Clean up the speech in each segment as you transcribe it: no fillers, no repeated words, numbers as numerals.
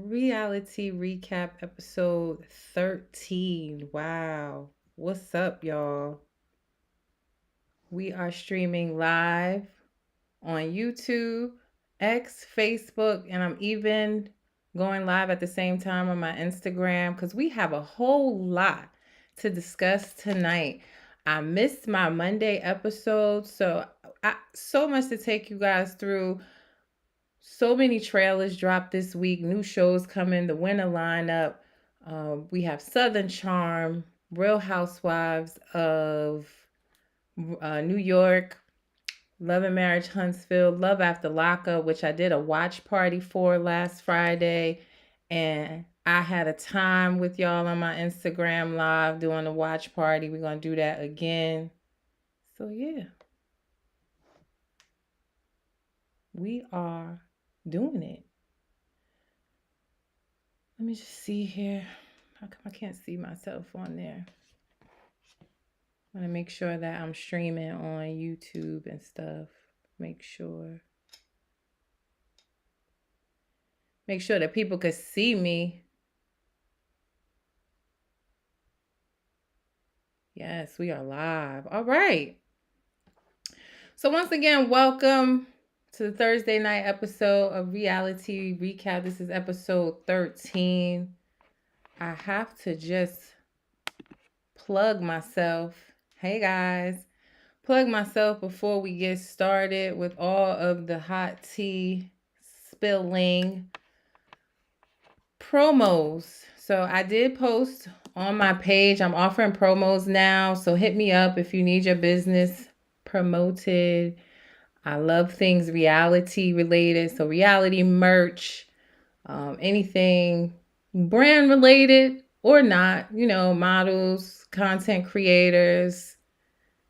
Reality recap episode 13. Wow. What's up, y'all? We are streaming live on YouTube, X, Facebook, and I'm even going live at the same time on my Instagram because we have a whole lot to discuss tonight. I missed my Monday episode, so much to take you guys through. So many trailers dropped this week, new shows coming, the winter lineup. We have Southern Charm, Real Housewives of New York, Love and Marriage Huntsville, Love After Lockup, which I did a watch party for last Friday. And I had a time with y'all on my Instagram live doing a watch party. We're going to do that again. So, yeah, we are doing it. Let me just see here. How come I can't see myself on there? I want to make sure that I'm streaming on YouTube and stuff. Make sure that people could see me. Yes, we are live. All right. So once again, welcome to the Thursday night episode of Reality Recap. This is episode 13. I have to just plug myself. Hey guys. Plug myself before we get started with all of the hot tea spilling promos. So I did post on my page. I'm offering promos now. So hit me up if you need your business promoted. I love things reality related. So reality merch, anything brand related or not, models, content creators,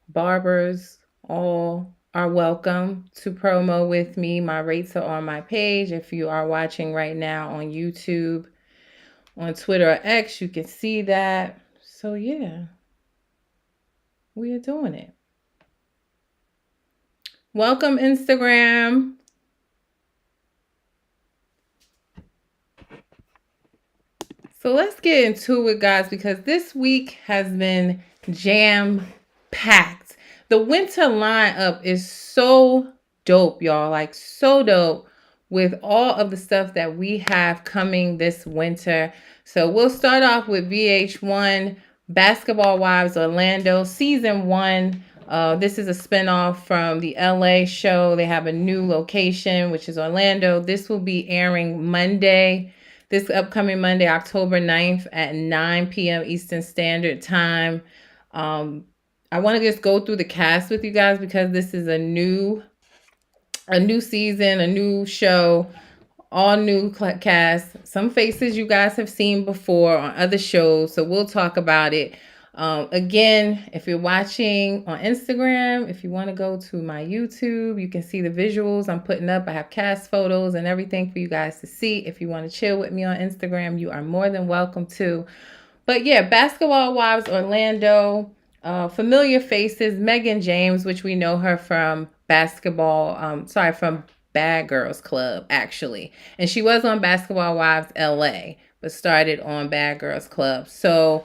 barbers, all are welcome to promo with me. My rates are on my page. If you are watching right now on YouTube, on Twitter or X, you can see that. So yeah, we are doing it. Welcome, Instagram. So let's get into it, guys, because this week has been jam-packed. The winter lineup is so dope, y'all. Like, so dope with all of the stuff that we have coming this winter. So we'll start off with VH1, Basketball Wives Orlando, Season 1. This is a spinoff from the LA show. They have a new location, which is Orlando. This will be airing Monday. This upcoming Monday, October 9th at 9 p.m. Eastern Standard Time. I want to just go through the cast with you guys because this is a new season, a new show, all new cast. Some faces you guys have seen before on other shows, so we'll talk about it. Again, if you're watching on Instagram, if you want to go to my YouTube, you can see the visuals I'm putting up. I have cast photos and everything for you guys to see. If you want to chill with me on Instagram, you are more than welcome to. But yeah, Basketball Wives Orlando, familiar faces, Megan James, which we know her from from Bad Girls Club, actually. And she was on Basketball Wives LA, but started on Bad Girls Club. So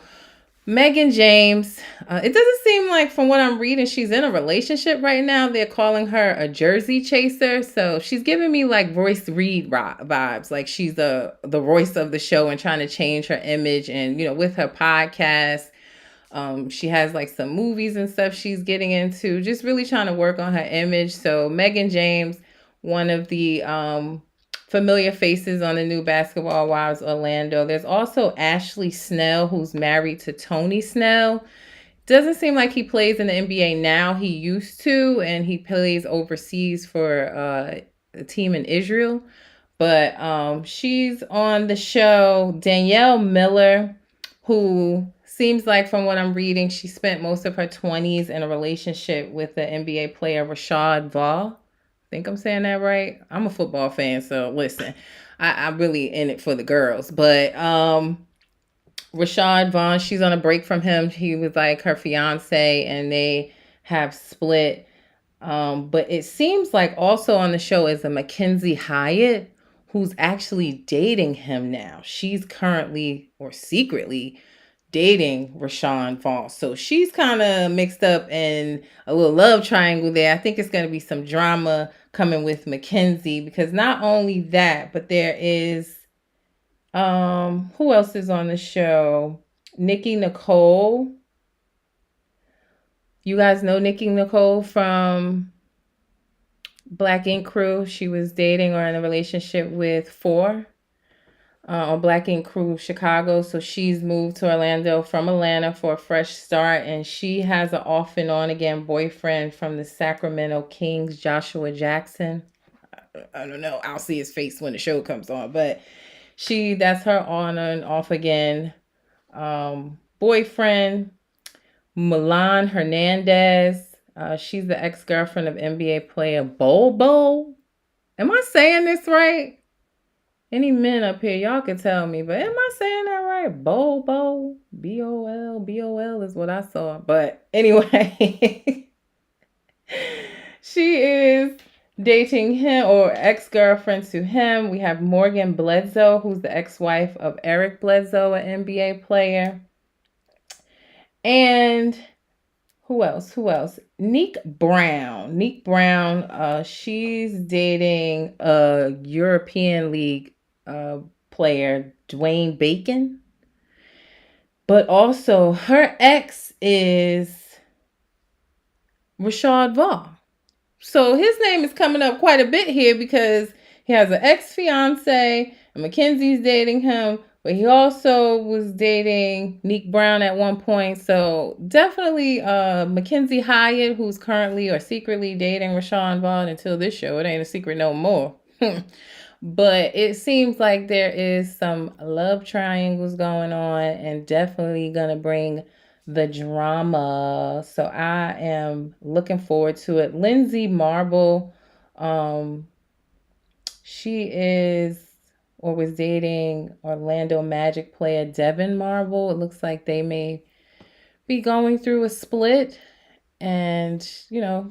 Megan James, it doesn't seem like from what I'm reading, she's in a relationship right now. They're calling her a Jersey chaser. So she's giving me like Royce Reed vibes. Like she's the Royce of the show and trying to change her image. And, with her podcast, she has like some movies and stuff she's getting into, just really trying to work on her image. So Megan James, one of the familiar faces on the new Basketball Wives Orlando. There's also Ashley Snell, who's married to Tony Snell. Doesn't seem like he plays in the NBA now. He used to, and he plays overseas for a team in Israel. But she's on the show. Danielle Miller, who seems like from what I'm reading, she spent most of her 20s in a relationship with the NBA player Rashad Vaughn. Think I'm saying that right? I'm a football fan, so listen, I'm really in it for the girls. But Rashad Vaughn, she's on a break from him. He was like her fiance, and they have split. But it seems like also on the show is a Mackenzie Hyatt, who's actually dating him now. She's currently or secretly dating Rashawn Vaughn. So she's kind of mixed up in a little love triangle there. I think it's going to be some drama coming with Mackenzie, because not only that, but there is who else is on the show? Nikki Nicole. You guys know Nikki Nicole from Black Ink Crew. She was dating or in a relationship with Four on Black Ink Crew Chicago. So she's moved to Orlando from Atlanta for a fresh start. And she has an off and on again boyfriend from the Sacramento Kings, Joshua Jackson. I don't know. I'll see his face when the show comes on. But that's her on and off again boyfriend. Milan Hernandez. She's the ex-girlfriend of NBA player Bobo. Am I saying this right? Any men up here, y'all can tell me, but am I saying that right? Bobo, B-O-L, B-O-L is what I saw. But anyway, she is dating him, or ex-girlfriend to him. We have Morgan Bledsoe, who's the ex-wife of Eric Bledsoe, an NBA player. And who else? Neek Brown. She's dating a European League player, Dwayne Bacon. But also her ex is Rashad Vaughn. So his name is coming up quite a bit here because he has an ex-fiance and Mackenzie's dating him, but he also was dating Neek Brown at one point. So definitely Mackenzie Hyatt, who's currently or secretly dating Rashawn Vaughn until this show. It ain't a secret no more. But it seems like there is some love triangles going on and definitely going to bring the drama. So I am looking forward to it. Lindsay Marble, she is or was dating Orlando Magic player Devin Marble. It looks like they may be going through a split and,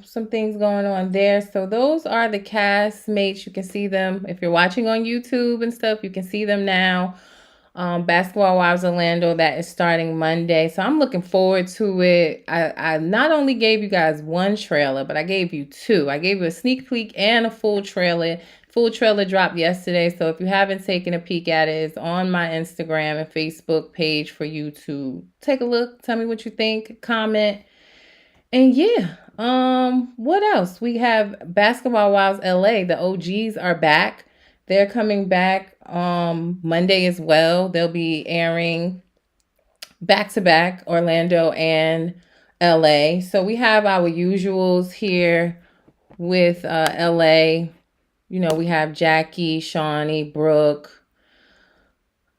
some things going on there. So those are the castmates. You can see them if you're watching on YouTube and stuff. You can see them now. Basketball Wives Orlando, that is starting Monday. So I'm looking forward to it. I not only gave you guys one trailer, but I gave you two. I gave you a sneak peek and a full trailer. Full trailer dropped yesterday. So if you haven't taken a peek at it, it's on my Instagram and Facebook page for you to take a look. Tell me what you think. Comment. And yeah, what else? We have Basketball Wives LA. The OGs are back. They're coming back Monday as well. They'll be airing back-to-back Orlando and LA. So we have our usuals here with LA. We have Jackie, Shawnee, Brooke,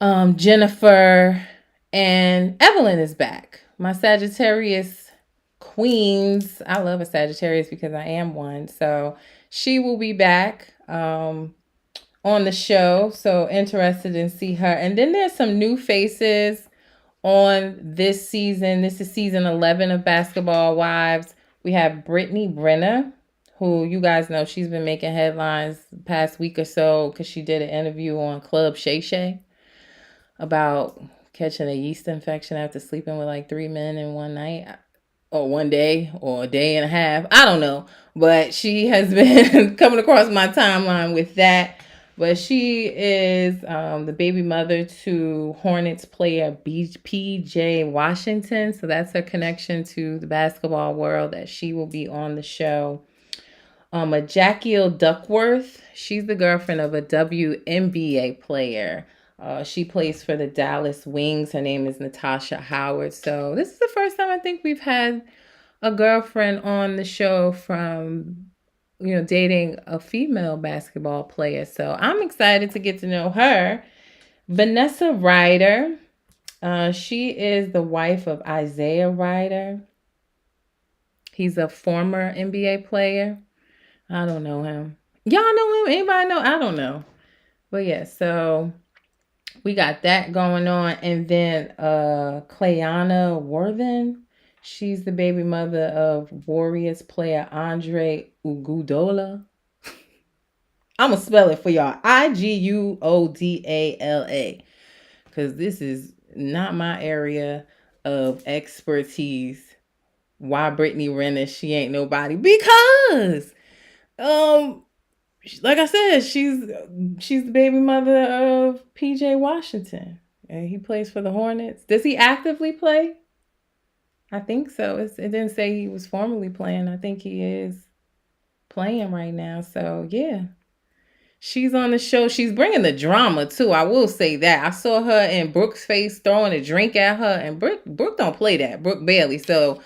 Jennifer, and Evelyn is back. My Sagittarius queens. I love a Sagittarius because I am one. So she will be back on the show. So interested in see her. And then there's some new faces on this season. This is season 11 of Basketball Wives. We have Brittany Brenner, who you guys know she's been making headlines the past week or so because she did an interview on Club Shay Shay about catching a yeast infection after sleeping with like 3 men in one night or one day or a day and a half. I don't know. But she has been coming across my timeline with that. But she is the baby mother to Hornets player PJ Washington. So that's her connection to the basketball world, that she will be on the show. A Jackie Duckworth. She's the girlfriend of a WNBA player. She plays for the Dallas Wings. Her name is Natasha Howard. So this is the first time I think we've had a girlfriend on the show from dating a female basketball player. So I'm excited to get to know her. Vanessa Ryder. She is the wife of Isaiah Ryder. He's a former NBA player. I don't know him. Y'all know him? Anybody know? I don't know. But yeah, so we got that going on. And then Clayana Worthen. She's the baby mother of Warriors player Andre Iguodala. I'm going to spell it for y'all. Iguodala. Because this is not my area of expertise. Why Brittany Renner, she ain't nobody? Because, like I said, she's the baby mother of PJ Washington. And he plays for the Hornets. Does he actively play? I think so. It didn't say he was formerly playing. I think he is playing right now. So, yeah. She's on the show. She's bringing the drama too. I will say that. I saw her in Brooke's face throwing a drink at her, and Brooke don't play that. Brooke Bailey. So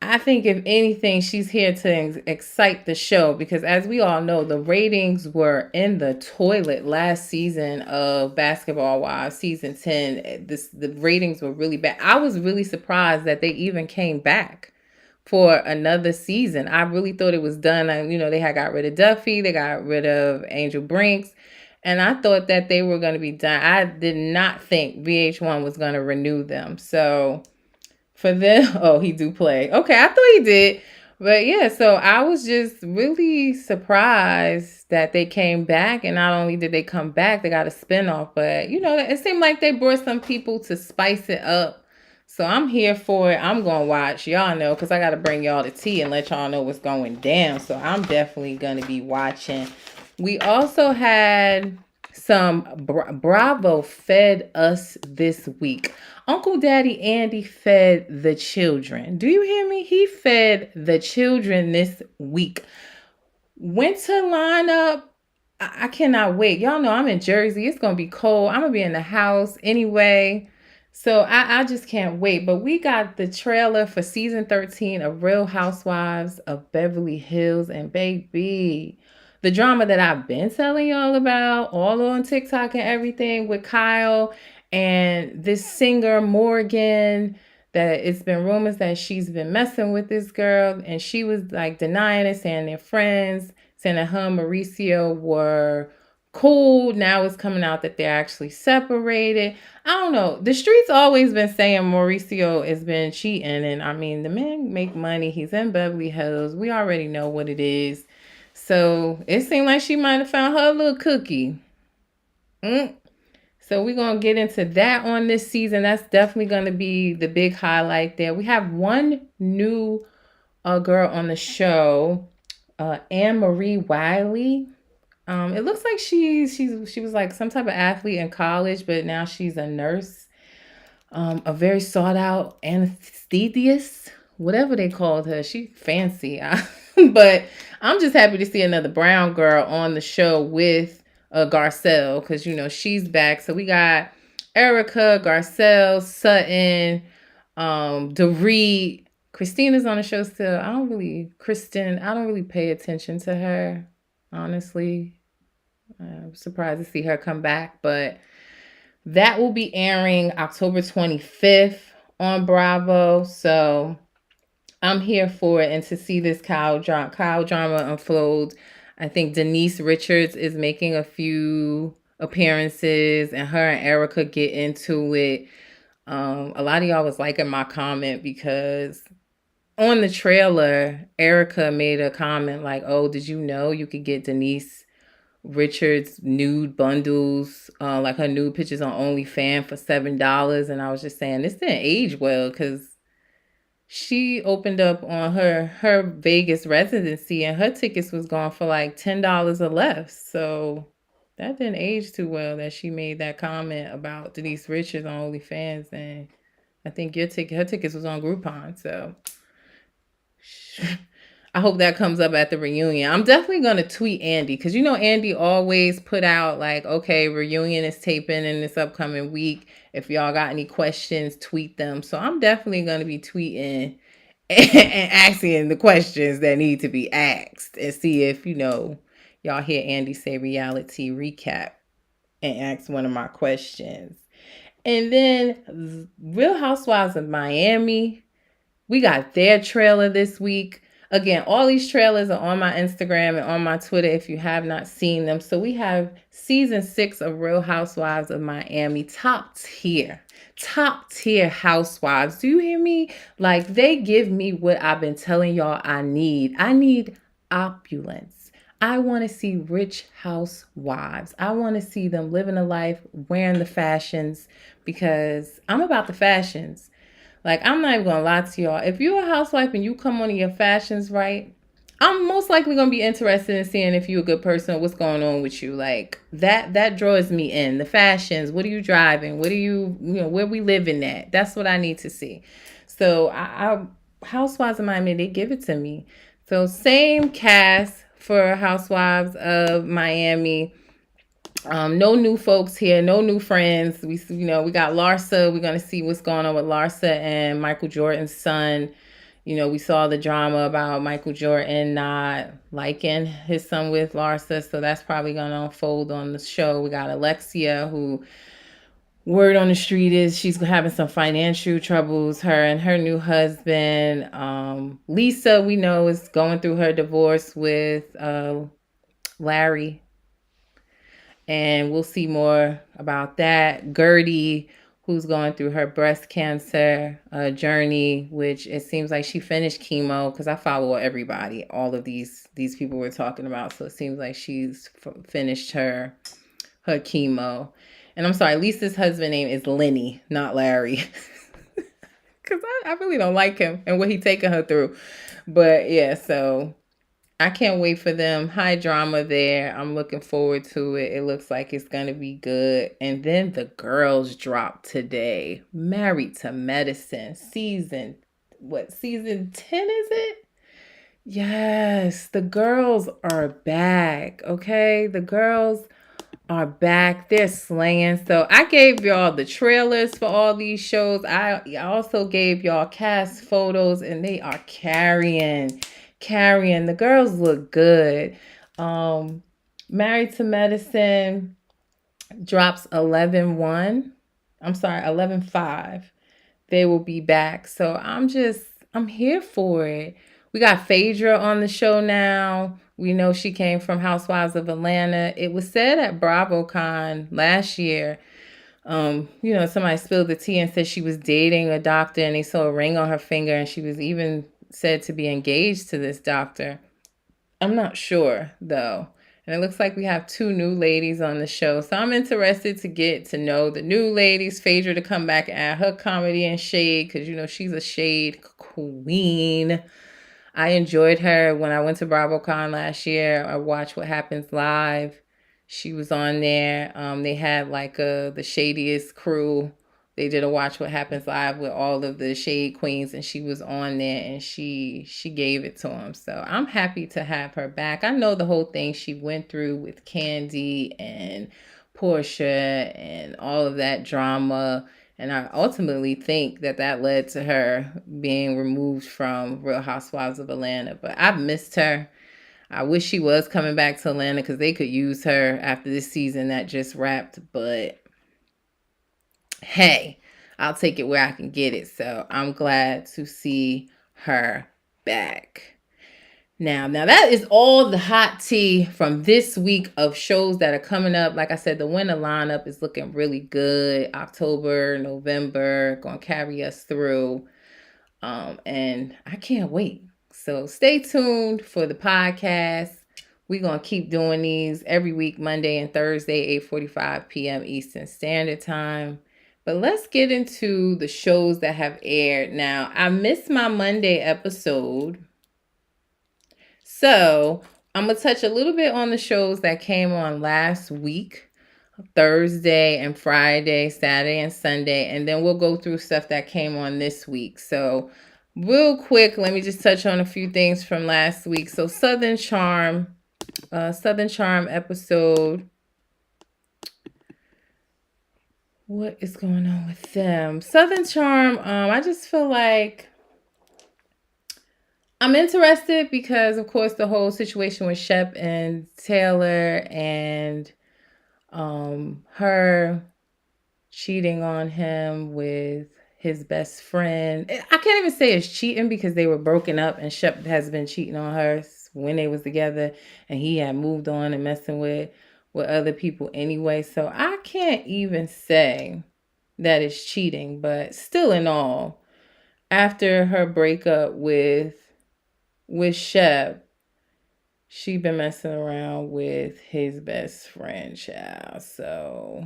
I think if anything, she's here to excite the show because, as we all know, the ratings were in the toilet last season of Basketball Wives, season 10. The ratings were really bad. I was really surprised that they even came back for another season. I really thought it was done. They had got rid of Duffy, they got rid of Angel Brinks, and I thought that they were going to be done. I did not think VH1 was going to renew them. So for them, oh, he do play. Okay, I thought he did. But yeah, so I was just really surprised that they came back. And not only did they come back, they got a spinoff. But, it seemed like they brought some people to spice it up. So I'm here for it. I'm going to watch. Y'all know, because I got to bring y'all the tea and let y'all know what's going down. So I'm definitely going to be watching. We also had some Bravo fed us this week. Uncle Daddy Andy fed the children. Do you hear me? He fed the children this week. Winter lineup. I cannot wait. Y'all know I'm in Jersey. It's going to be cold. I'm going to be in the house anyway. So I just can't wait. But we got the trailer for season 13 of Real Housewives of Beverly Hills. And baby, the drama that I've been telling y'all about all on TikTok and everything with Kyle and this singer Morgan, that it's been rumors that she's been messing with this girl, and she was like denying it, saying they're friends, saying that her and Mauricio were cool. Now it's coming out that they're actually separated. I don't know. The streets always been saying Mauricio has been cheating, and I mean, the man make money. He's in Beverly Hills. We already know what it is. So it seemed like she might have found her little cookie. So we're going to get into that on this season. That's definitely going to be the big highlight there. We have one new girl on the show, Anne Marie Wiley. It looks like she was like some type of athlete in college, but now she's a nurse. A very sought out anesthetist, whatever they called her. She fancy. But I'm just happy to see another brown girl on the show with Garcelle, because she's back. So we got Erica, Garcelle, Sutton, Dorit. Christina's on the show still. I don't really pay attention to her, honestly. I'm surprised to see her come back, but that will be airing October 25th on Bravo. So I'm here for it, and to see this Kyle drama unfold. I think Denise Richards is making a few appearances, and her and Erica get into it. A lot of y'all was liking my comment because on the trailer, Erica made a comment like, "Oh, did you know you could get Denise Richards nude bundles, like her nude pictures on OnlyFans for $7?" And I was just saying this didn't age well, because she opened up on her Vegas residency and her tickets was gone for like $10 or less. So that didn't age too well that she made that comment about Denise Richards on OnlyFans. And I think her tickets was on Groupon. So I hope that comes up at the reunion. I'm definitely going to tweet Andy, because Andy always put out like, okay, reunion is taping in this upcoming week. If y'all got any questions, tweet them. So I'm definitely going to be tweeting and asking the questions that need to be asked, and see if, y'all hear Andy say reality recap and ask one of my questions. And then Real Housewives of Miami, we got their trailer this week. Again, all these trailers are on my Instagram and on my Twitter if you have not seen them. So we have season 6 of Real Housewives of Miami. Top tier housewives. Do you hear me? Like, they give me what I've been telling y'all I need. I need opulence. I want to see rich housewives. I want to see them living a life, wearing the fashions, because I'm about the fashions. Like, I'm not even gonna lie to y'all. If you're a housewife and you come on your fashions right, I'm most likely gonna be interested in seeing if you're a good person, what's going on with you. Like that draws me in. The fashions, what are you driving? What are you where we living at? That's what I need to see. So I Housewives of Miami, they give it to me. So same cast for Housewives of Miami. No new folks here, no new friends. We got Larsa. We're gonna see what's going on with Larsa and Michael Jordan's son. We saw the drama about Michael Jordan not liking his son with Larsa, so that's probably gonna unfold on the show. We got Alexia, who word on the street is she's having some financial troubles. Her and her new husband, Lisa, we know is going through her divorce with Larry, and we'll see more about that. Gertie, who's going through her breast cancer journey, which it seems like she finished chemo, because I follow everybody, all of these people we're talking about. So it seems like she's finished her chemo. And I'm sorry, Lisa's husband name is Lenny, not Larry. Because I really don't like him and what he taking her through. But yeah, so I can't wait for them. High drama there. I'm looking forward to it. It looks like it's going to be good. And then the girls dropped today. Married to Medicine. Season 10 is it? Yes, the girls are back. Okay, the girls are back. They're slaying. So I gave y'all the trailers for all these shows. I also gave y'all cast photos, and they are carrying. The girls look good. Married to Medicine drops 11/1. I'm sorry, 11/5. They will be back. So I'm here for it. We got Phaedra on the show now. We know she came from Housewives of Atlanta. It was said at BravoCon last year. Somebody spilled the tea and said she was dating a doctor, and they saw a ring on her finger, and she was even said to be engaged to this doctor. I'm not sure though. And it looks like we have 2 new ladies on the show. So I'm interested to get to know the new ladies. Phaedra to come back and add her comedy and shade, because she's a shade queen. I enjoyed her when I went to BravoCon last year. I watched What Happens Live. She was on there. They had like the shadiest crew. They did a Watch What Happens Live with all of the shade queens, and she was on there, and she gave it to them. So I'm happy to have her back. I know the whole thing she went through with Candy and Portia and all of that drama. And I ultimately think that led to her being removed from Real Housewives of Atlanta. But I've missed her. I wish she was coming back to Atlanta, because they could use her after this season that just wrapped. But hey, I'll take it where I can get it. So I'm glad to see her back. Now that is all the hot tea from this week of shows that are coming up. Like I said, the winter lineup is looking really good. October, November, going to carry us through. And I can't wait. So stay tuned for the podcast. We're going to keep doing these every week, Monday and Thursday, 8:45 p.m. Eastern Standard Time. But let's get into the shows that have aired. Now, I missed my Monday episode, so I'm going to touch a little bit on the shows that came on last week, Thursday and Friday, Saturday and Sunday, and then we'll go through stuff that came on this week. So real quick, let me just touch on a few things from last week. So Southern Charm episode. What is going on with them? Southern Charm, I just feel like I'm interested because, of course, the whole situation with Shep and Taylor, and her cheating on him with his best friend. I can't even say it's cheating, because they were broken up, and Shep has been cheating on her when they was together, and he had moved on and messing with other people anyway. So I can't even say that it's cheating, but still in all, after her breakup with Shep, she been messing around with his best friend, child. So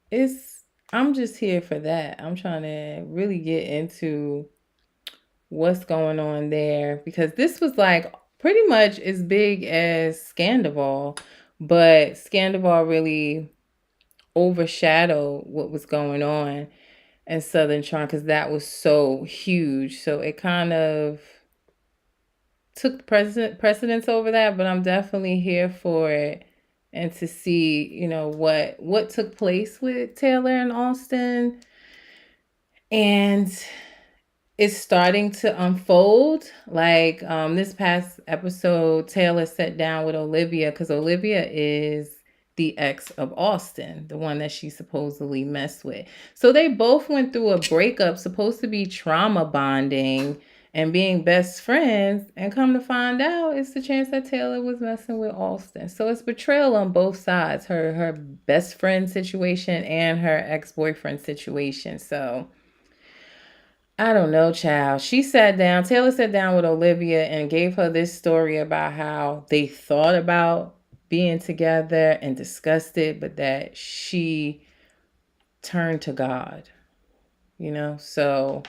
it's I'm just here for that. I'm trying to really get into what's going on there because this was like pretty much as big as Scandival, but Scandival really overshadowed what was going on in Southern Charm because that was so huge. So it kind of took precedence over that, but I'm definitely here for it and to see, what took place with Taylor and Austin. And it's starting to unfold. Like this past episode, Taylor sat down with Olivia because Olivia is the ex of Austin, the one that she supposedly messed with. So they both went through a breakup, supposed to be trauma bonding and being best friends. And come to find out, it's the chance that Taylor was messing with Austin. So it's betrayal on both sides, her best friend situation and her ex-boyfriend situation. So I don't know, child. Taylor sat down with Olivia and gave her this story about how they thought about being together and discussed it, but that she turned to God, So,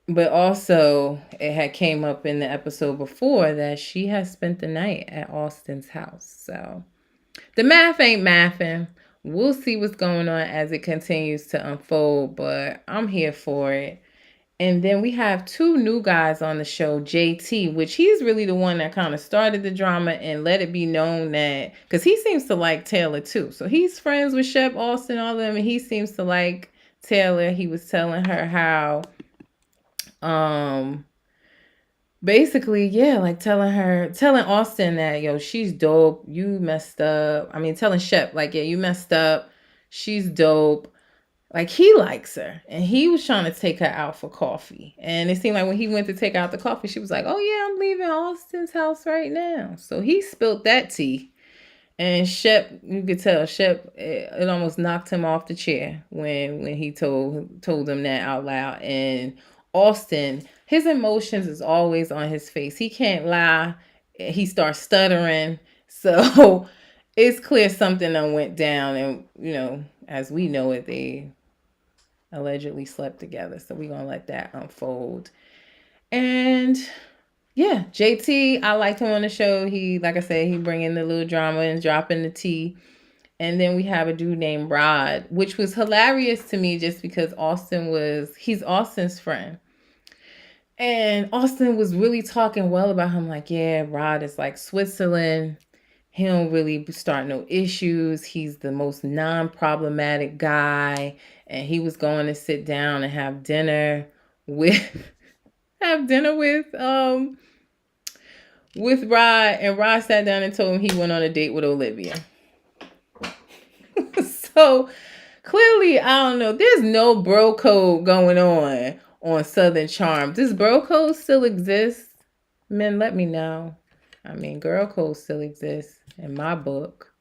but also it had came up in the episode before that she has spent the night at Austin's house. So the math ain't mathing. We'll see what's going on as it continues to unfold, but I'm here for it. And then we have two new guys on the show, JT, which he's really the one that kind of started the drama and let it be known that, because he seems to like Taylor too. So he's friends with Shep, Austin, all of them, and he seems to like Taylor. He was telling her how, basically, yeah, like telling Austin that, yo, she's dope. You messed up. I mean, telling Shep, like, yeah, you messed up. She's dope. Like, he likes her, and he was trying to take her out for coffee. And it seemed like when he went to take out the coffee, she was like, oh yeah, I'm leaving Austin's house right now. So he spilled that tea. And Shep, you could tell Shep, it almost knocked him off the chair when he told him that out loud. And Austin, his emotions is always on his face. He can't lie. He starts stuttering. So it's clear something done went down. And, as we know it, they allegedly slept together. So we're gonna let that unfold. And yeah, JT, I liked him on the show. He, like I said, he bringing the little drama and dropping the tea. And then we have a dude named Rod, which was hilarious to me just because he's Austin's friend. And Austin was really talking well about him. Like, yeah, Rod is like Switzerland. He don't really start no issues. He's the most non-problematic guy. And he was going to sit down and have dinner with with Rod, and Rod sat down and told him he went on a date with Olivia. So clearly, I don't know. There's no bro code going on Southern Charm. Does bro code still exist? Men, let me know. I mean, girl code still exists in my book.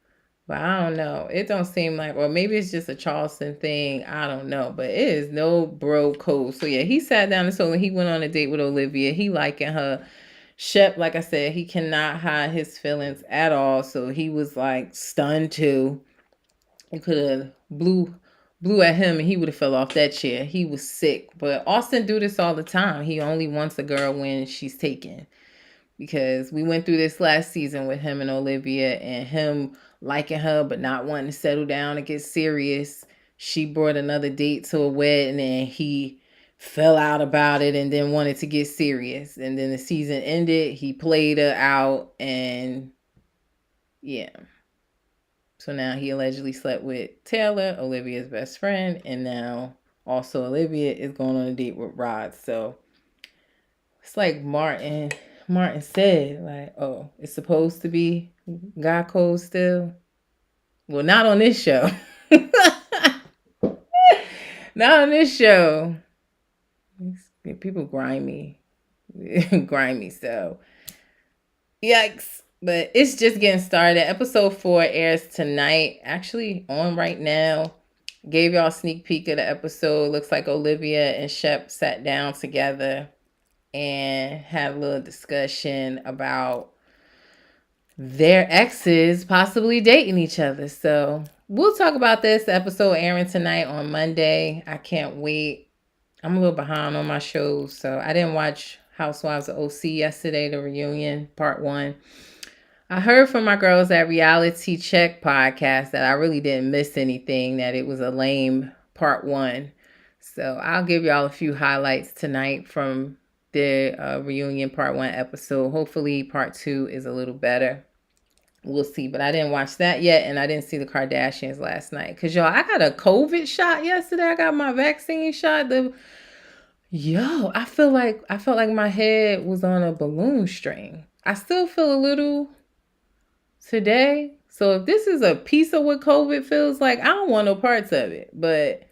But I don't know. It don't seem like, or maybe it's just a Charleston thing. I don't know. But it is no bro code. So yeah, he sat down and told him he went on a date with Olivia. He liking her. Shep, like I said, he cannot hide his feelings at all. So he was like stunned too. He could have blew at him and he would have fell off that chair. He was sick. But Austin do this all the time. He only wants a girl when she's taken. Because we went through this last season with him and Olivia, and him liking her but not wanting to settle down and get serious. She brought another date to a wedding and he fell out about it and then wanted to get serious. And then the season ended. He played her out, and yeah. So now he allegedly slept with Taylor, Olivia's best friend, and now also Olivia is going on a date with Rod. So it's like Martin said, like, oh, it's supposed to be God code still. Well, not on this show. Not on this show. People grimy. Grimy, so yikes. But it's just getting started. Episode 4 airs tonight. Actually on right now. Gave y'all a sneak peek of the episode. Looks like Olivia and Shep sat down together. and had a little discussion about their exes possibly dating each other. So we'll talk about this episode airing tonight on Monday. I can't wait. I'm a little behind on my shows, so I didn't watch Housewives of OC yesterday, the reunion part 1. I heard from my girls at Reality Check podcast that I really didn't miss anything, that it was a lame part 1. So I'll give y'all a few highlights tonight from the reunion part 1 episode. Hopefully part 2 is a little better. We'll see, but I didn't watch that yet, and I didn't see the Kardashians last night. Cause y'all, I got a COVID shot yesterday. I got my vaccine shot. I felt like my head was on a balloon string. I still feel a little today. So if this is a piece of what COVID feels like, I don't want no parts of it. But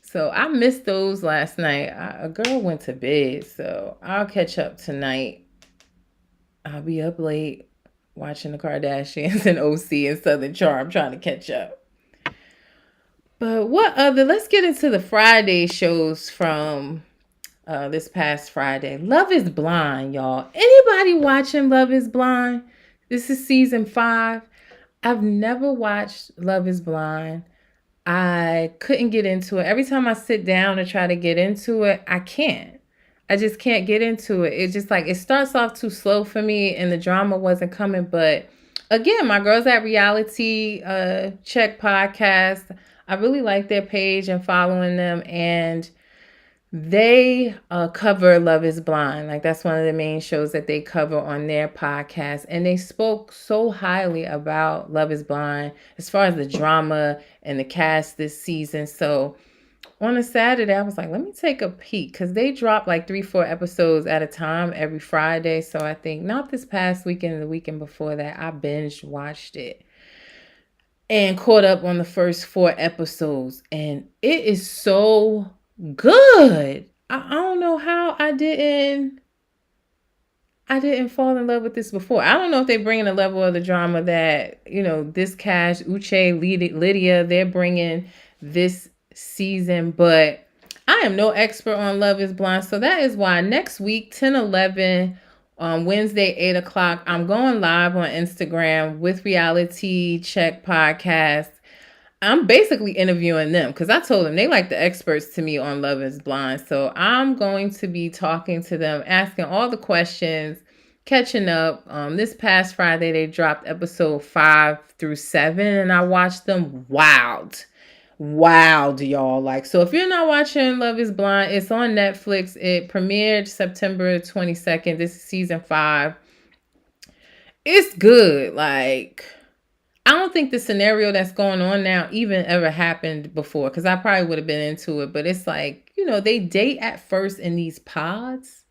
so I missed those last night. A girl went to bed, so I'll catch up tonight. I'll be up late watching the Kardashians and OC and Southern Charm, trying to catch up. But let's get into the Friday shows from this past Friday. Love is Blind, y'all. Anybody watching Love is Blind? This is season 5. I've never watched Love is Blind. I couldn't get into it. Every time I sit down to try to get into it, I can't. I just can't get into it. It's just like it starts off too slow for me and the drama wasn't coming. But again, my girls at Reality Check podcast, I really like their page and following them, and they cover Love is Blind. Like that's one of the main shows that they cover on their podcast. And they spoke so highly about Love is Blind as far as the drama and the cast this season. So on a Saturday, I was like, let me take a peek, because they drop like 3-4 episodes at a time every Friday. So I think not this past weekend, the weekend before that, I binge watched it and caught up on the first 4 episodes. And it is so good. I don't know how I didn't fall in love with this before. I don't know if they're bringing a level of the drama that, this cast, Uche, Lydia, they're bringing this season, but I am no expert on Love is Blind. So that is why next week, 10/11, on Wednesday, 8 o'clock, I'm going live on Instagram with Reality Check podcast. I'm basically interviewing them because I told them they like the experts to me on Love is Blind. So I'm going to be talking to them, asking all the questions, catching up. This past Friday, they dropped episode 5 through 7, and I watched them. Wow, y'all. Like, so if you're not watching Love is Blind, it's on Netflix. It premiered September 22nd. This is season 5. It's good. Like, I don't think the scenario that's going on now even ever happened before, because I probably would have been into it. But it's like, they date at first in these pods.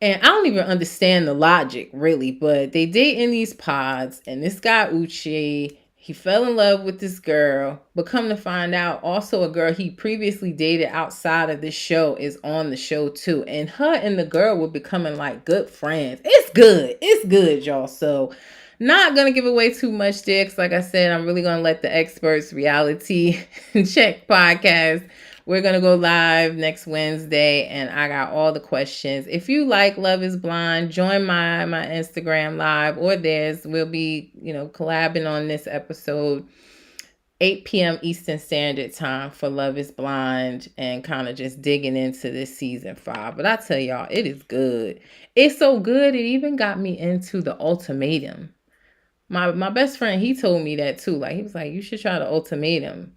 And I don't even understand the logic, really. But they date in these pods. And this guy, Uche, he fell in love with this girl. But come to find out, also a girl he previously dated outside of this show is on the show too. And her and the girl were becoming like good friends. It's good. It's good, y'all. So not going to give away too much there, because like I said, I'm really going to let the experts Reality Check podcast. We're going to go live next Wednesday, and I got all the questions. If you like Love is Blind, join my Instagram live or theirs. We'll be, collabing on this episode, 8 p.m. Eastern Standard Time for Love is Blind, and kind of just digging into this season 5. But I tell y'all, it is good. It's so good, it even got me into The Ultimatum. My best friend, he told me that too. Like, he was like, you should try The Ultimatum.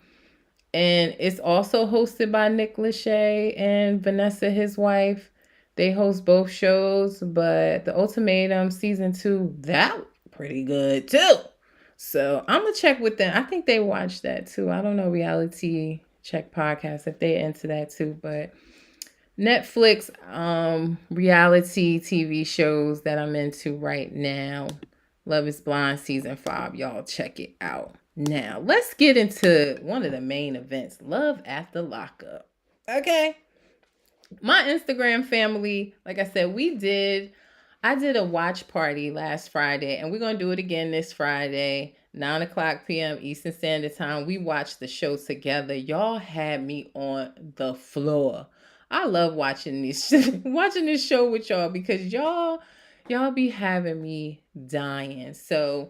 And it's also hosted by Nick Lachey and Vanessa, his wife. They host both shows, but The Ultimatum season 2, that pretty good too. So I'm gonna check with them. I think they watch that too. I don't know, Reality Check podcast, if they're into that too. But Netflix reality TV shows that I'm into right now. Love is Blind season 5. Y'all check it out. Now, let's get into one of the main events, Love After Lockup. Okay. My Instagram family, like I said, I did a watch party last Friday, and we're going to do it again this Friday, 9 o'clock p.m. Eastern Standard Time. We watched the show together. Y'all had me on the floor. I love watching watching this show with y'all because y'all be having me dying. So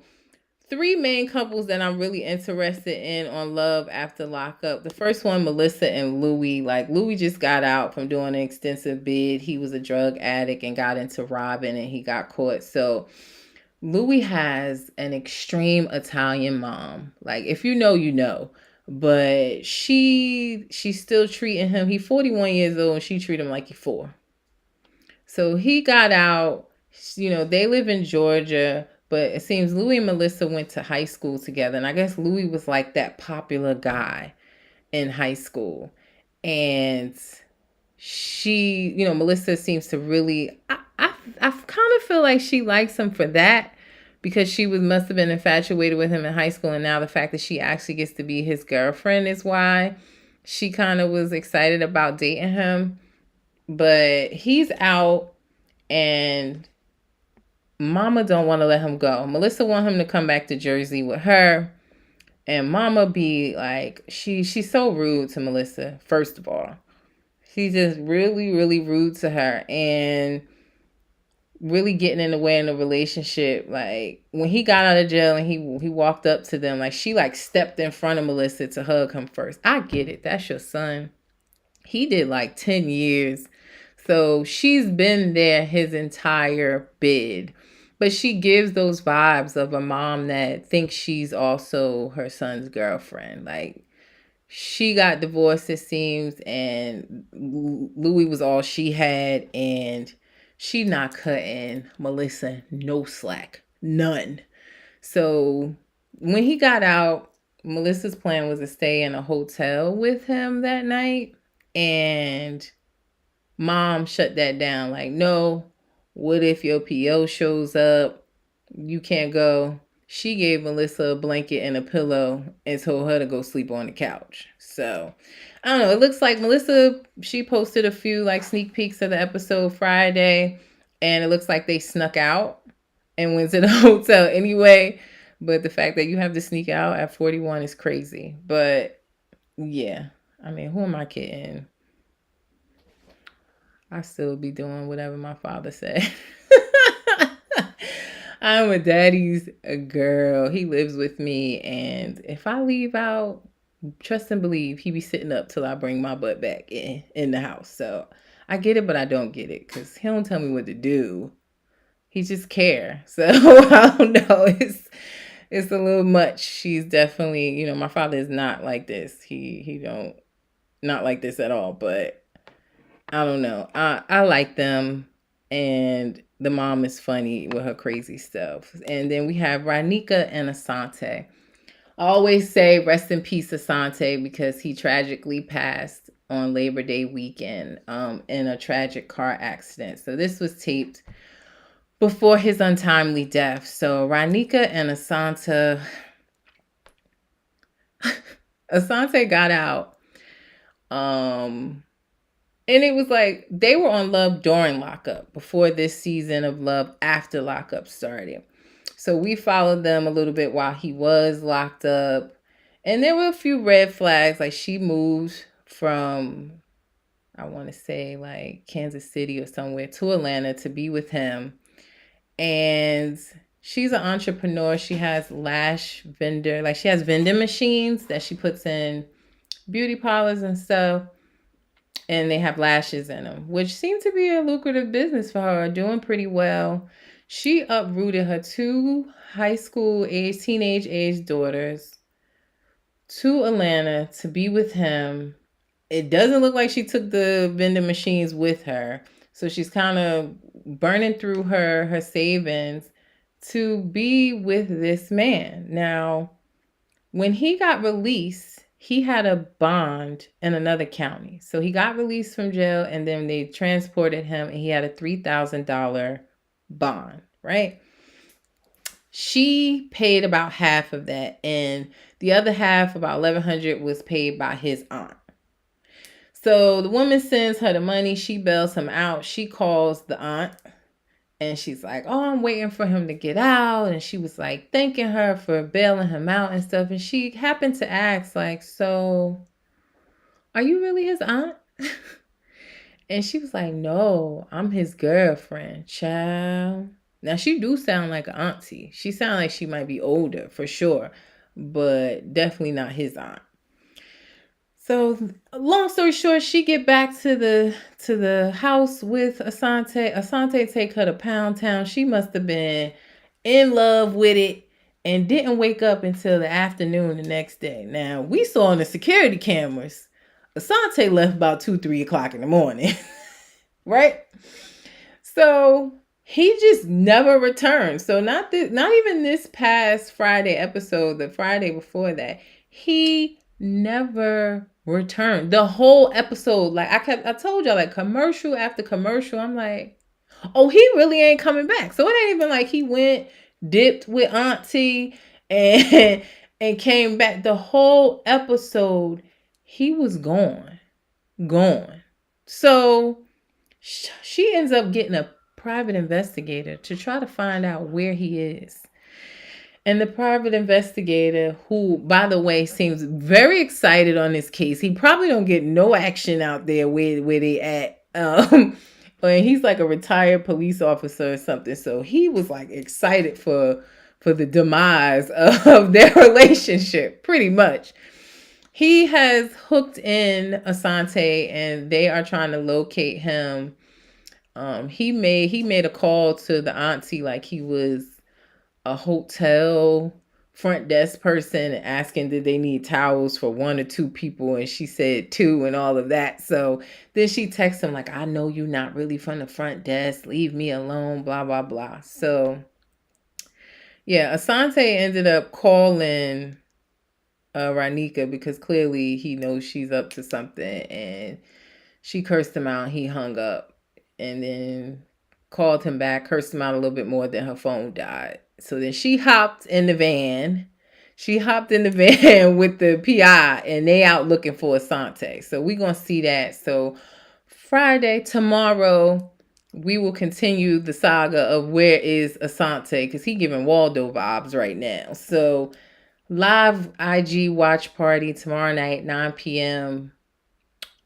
three main couples that I'm really interested in on Love After Lockup. The first one, Melissa and Louis. Like Louis just got out from doing an extensive bid. He was a drug addict and got into robbing and he got caught. So Louis has an extreme Italian mom. Like if you know, you know. But she's still treating him. He's 41 years old and she treat him like he's 4. So he got out. They live in Georgia, but it seems Louis and Melissa went to high school together. And I guess Louis was like that popular guy in high school. And Melissa seems to really, I kind of feel like she likes him for that because she must have been infatuated with him in high school. And now the fact that she actually gets to be his girlfriend is why she kind of was excited about dating him. But he's out and Mama don't want to let him go. Melissa want him to come back to Jersey with her. And Mama be like, she's so rude to Melissa, first of all. She's just really, really rude to her and really getting in the way in the relationship. Like when he got out of jail and he walked up to them, like she like stepped in front of Melissa to hug him first. I get it. That's your son. He did like 10 years. So she's been there his entire bid. But she gives those vibes of a mom that thinks she's also her son's girlfriend. Like she got divorced, it seems, and Louis was all she had, and she not cutting Melissa no slack. None. So when he got out, Melissa's plan was to stay in a hotel with him that night. And Mom shut that down. Like, no, what if your PO shows up? You can't go. She gave Melissa a blanket and a pillow and told her to go sleep on the couch. So, I don't know. It looks like Melissa, she posted a few like sneak peeks of the episode Friday. And it looks like they snuck out and went to the hotel anyway. But the fact that you have to sneak out at 41 is crazy. But yeah, I mean, who am I kidding? I still be doing whatever my father said. I'm a daddy's girl. He lives with me. And if I leave out, trust and believe, he be sitting up till I bring my butt back in the house. So I get it, but I don't get it because he don't tell me what to do. He just care. So I don't know. It's a little much. She's definitely, my father is not like this. He don't not like this at all. But I don't know. I like them, and the mom is funny with her crazy stuff. And then we have Ranika and Asante. I always say rest in peace, Asante, because he tragically passed on Labor Day weekend in a tragic car accident. So this was taped before his untimely death. So Ranika and Asante got out. And it was like they were on Love during lockup before this season of Love After Lockup started. So we followed them a little bit while he was locked up. And there were a few red flags. Like she moved from, I want to say like Kansas City or somewhere to Atlanta to be with him. And she's an entrepreneur. She has lash vendor. Like she has vending machines that she puts in beauty parlors and stuff. And they have lashes in them, which seemed to be a lucrative business for her, doing pretty well. She uprooted her 2 high school age, teenage age daughters to Atlanta to be with him. It doesn't look like she took the vending machines with her. So she's kind of burning through her savings to be with this man. Now, when he got released, he had a bond in another county. So he got released from jail and then they transported him and he had a $3,000 bond, right? She paid about half of that and the other half, about $1,100, was paid by his aunt. So the woman sends her the money. She bails him out. She calls the aunt and she's like, oh, I'm waiting for him to get out. And she was like thanking her for bailing him out and stuff. And she happened to ask like, so are you really his aunt? And she was like, no, I'm his girlfriend, child. Now, she do sound like an auntie. She sound like she might be older, for sure, but definitely not his aunt. So, long story short, she get back to the house with Asante. Asante take her to Pound Town. She must have been in love with it and didn't wake up until the afternoon the next day. Now, we saw on the security cameras, Asante left about 2-3 o'clock in the morning. Right? So he just never returned. So not even this past Friday episode, the Friday before that, he never returned. The whole episode, like I told y'all, like commercial after commercial, I'm like, oh, he really ain't coming back. So it ain't even like he went, dipped with Auntie and and came back. The whole episode, he was gone. Gone. So she ends up getting a private investigator to try to find out where he is. And the private investigator, who, by the way, seems very excited on this case, he probably don't get no action out there where they at. And he's like a retired police officer or something. So he was like excited for the demise of their relationship, pretty much. He has hooked in Asante, and they are trying to locate him. He made a call to the auntie like he was a hotel front desk person, asking did they need towels for 1 or 2 people, and she said 2 and all of that. So then she texts him like, I know you're not really from the front desk, leave me alone, blah blah blah. So yeah, Asante ended up calling Ranika because clearly he knows she's up to something, and she cursed him out. He hung up and then called him back, cursed him out a little bit more, then her phone died. So then she hopped in the van. She hopped in the van with the PI, and they out looking for Asante. So we're going to see that. So Friday, tomorrow, we will continue the saga of where is Asante, because he giving Waldo vibes right now. So live IG watch party tomorrow night, 9 p.m.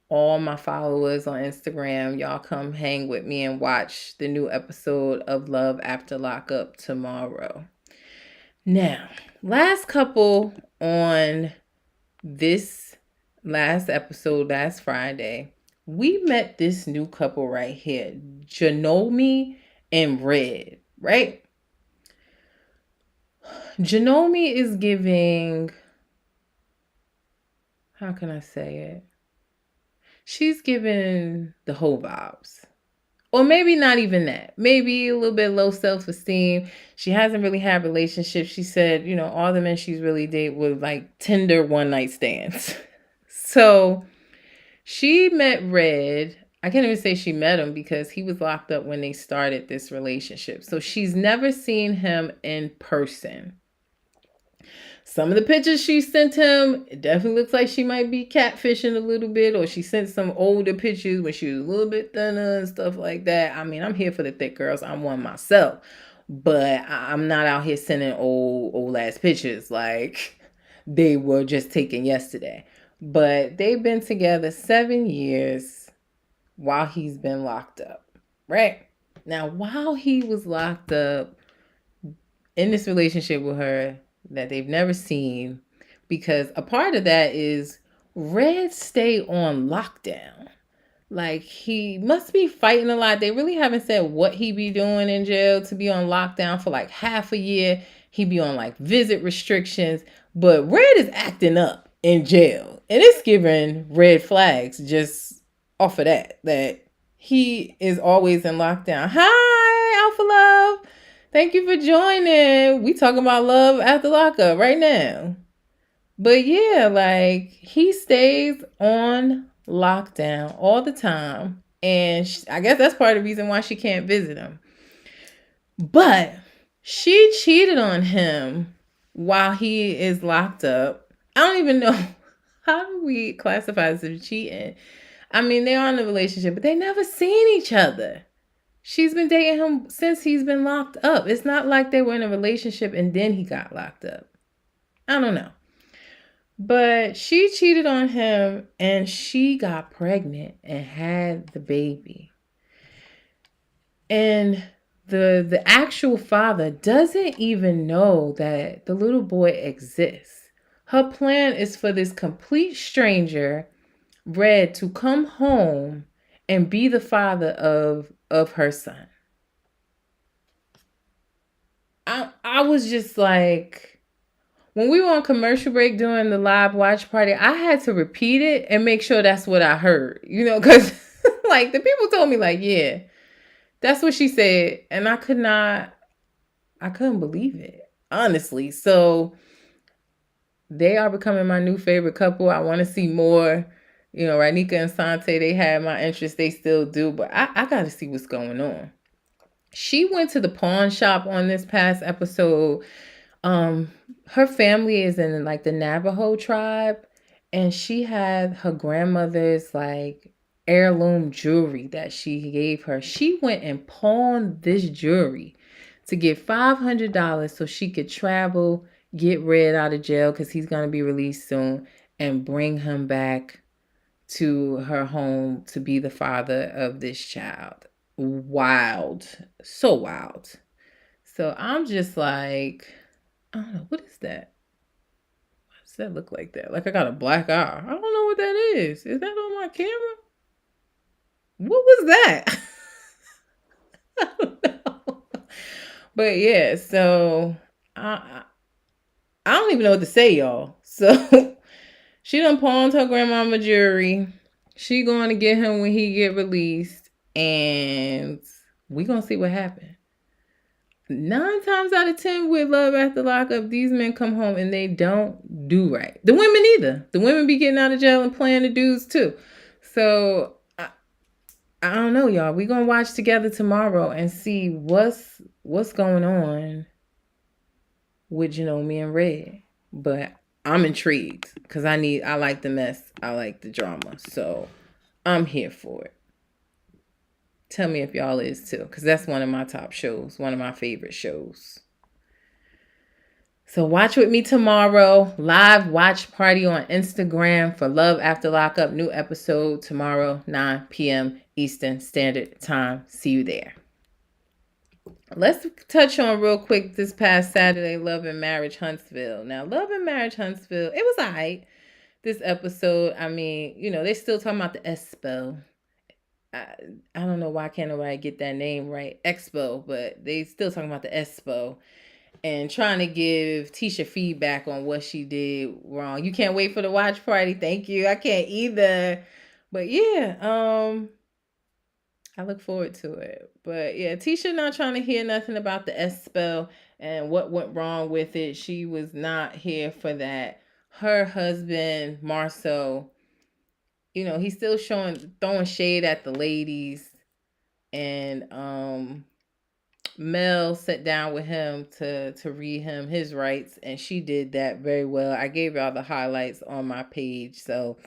All my followers on Instagram, y'all come hang with me and watch the new episode of Love After Lockup tomorrow. Now, last couple on this last episode, last Friday, we met this new couple right here, Janome and Red, right? Janome is giving, how can I say it? She's giving the whole vibes. Or maybe not even that. Maybe a little bit low self-esteem. She hasn't really had relationships. She said, all the men she's really dated were like Tinder one-night stands. So she met Red. I can't even say she met him because he was locked up when they started this relationship. So she's never seen him in person. Some of the pictures she sent him, it definitely looks like she might be catfishing a little bit, or she sent some older pictures when she was a little bit thinner and stuff like that. I mean, I'm here for the thick girls. I'm one myself, but I'm not out here sending old ass pictures like they were just taken yesterday. But they've been together 7 years while he's been locked up, right? Now, while he was locked up in this relationship with her, that they've never seen, because a part of that is Red stay on lockdown. Like, he must be fighting a lot. They really haven't said what he be doing in jail to be on lockdown for like half a year. He be on like visit restrictions, but Red is acting up in jail, and it's giving red flags just off of that he is always in lockdown. Hi, Alpha Love. Thank you for joining. We talking about Love After Lockup right now. But yeah, like, he stays on lockdown all the time. And I guess that's part of the reason why she can't visit him. But she cheated on him while he is locked up. I don't even know. How do we classify this as cheating? I mean, they're in a relationship, but they never seen each other. She's been dating him since he's been locked up. It's not like they were in a relationship and then he got locked up. I don't know. But she cheated on him and she got pregnant and had the baby. And the actual father doesn't even know that the little boy exists. Her plan is for this complete stranger, Red, to come home and be the father of her son. I was just like, when we were on commercial break doing the live watch party, I had to repeat it and make sure that's what I heard, because like the people told me, like, yeah, that's what she said. And I couldn't believe it, honestly. So they are becoming my new favorite couple. I want to see more. Ranika and Sante, they had my interest. They still do, but I got to see what's going on. She went to the pawn shop on this past episode. Her family is in like the Navajo tribe, and she had her grandmother's like heirloom jewelry that she gave her. She went and pawned this jewelry to get $500 so she could travel, get Red out of jail because he's gonna be released soon, and bring him back to her home to be the father of this child. Wild, so wild. So I'm just like, I don't know, what is that? Why does that look like that? Like I got a black eye. I don't know what that is. Is that on my camera? What was that? I don't know. But yeah, so I don't even know what to say, y'all. So she done pawned her grandmama jewelry. She going to get him when he get released, and we gonna see what happens. 9 times out of 10 with Love After Lockup, these men come home and they don't do right. The women either. The women be getting out of jail and playing the dudes too. So I don't know, y'all. We gonna watch together tomorrow and see what's going on with me and Red. But I'm intrigued because I like the mess. I like the drama. So I'm here for it. Tell me if y'all is too, because that's one of my top shows, one of my favorite shows. So watch with me tomorrow. Live watch party on Instagram for Love After Lockup. New episode tomorrow, 9 p.m. Eastern Standard Time. See you there. Let's touch on real quick this past Saturday, Love and Marriage Huntsville. Now, Love and Marriage Huntsville, it was all right. This episode, I mean, they still talking about the Expo. I don't know why can't nobody get that name right, Expo, but they still talking about the Expo and trying to give Tisha feedback on what she did wrong. You can't wait for the watch party. Thank you. I can't either. But yeah, I look forward to it. But yeah, Tisha not trying to hear nothing about the Expo and what went wrong with it. She was not here for that. Her husband, Marceau, he's still throwing shade at the ladies. And Mel sat down with him to read him his rights, and she did that very well. I gave y'all the highlights on my page, so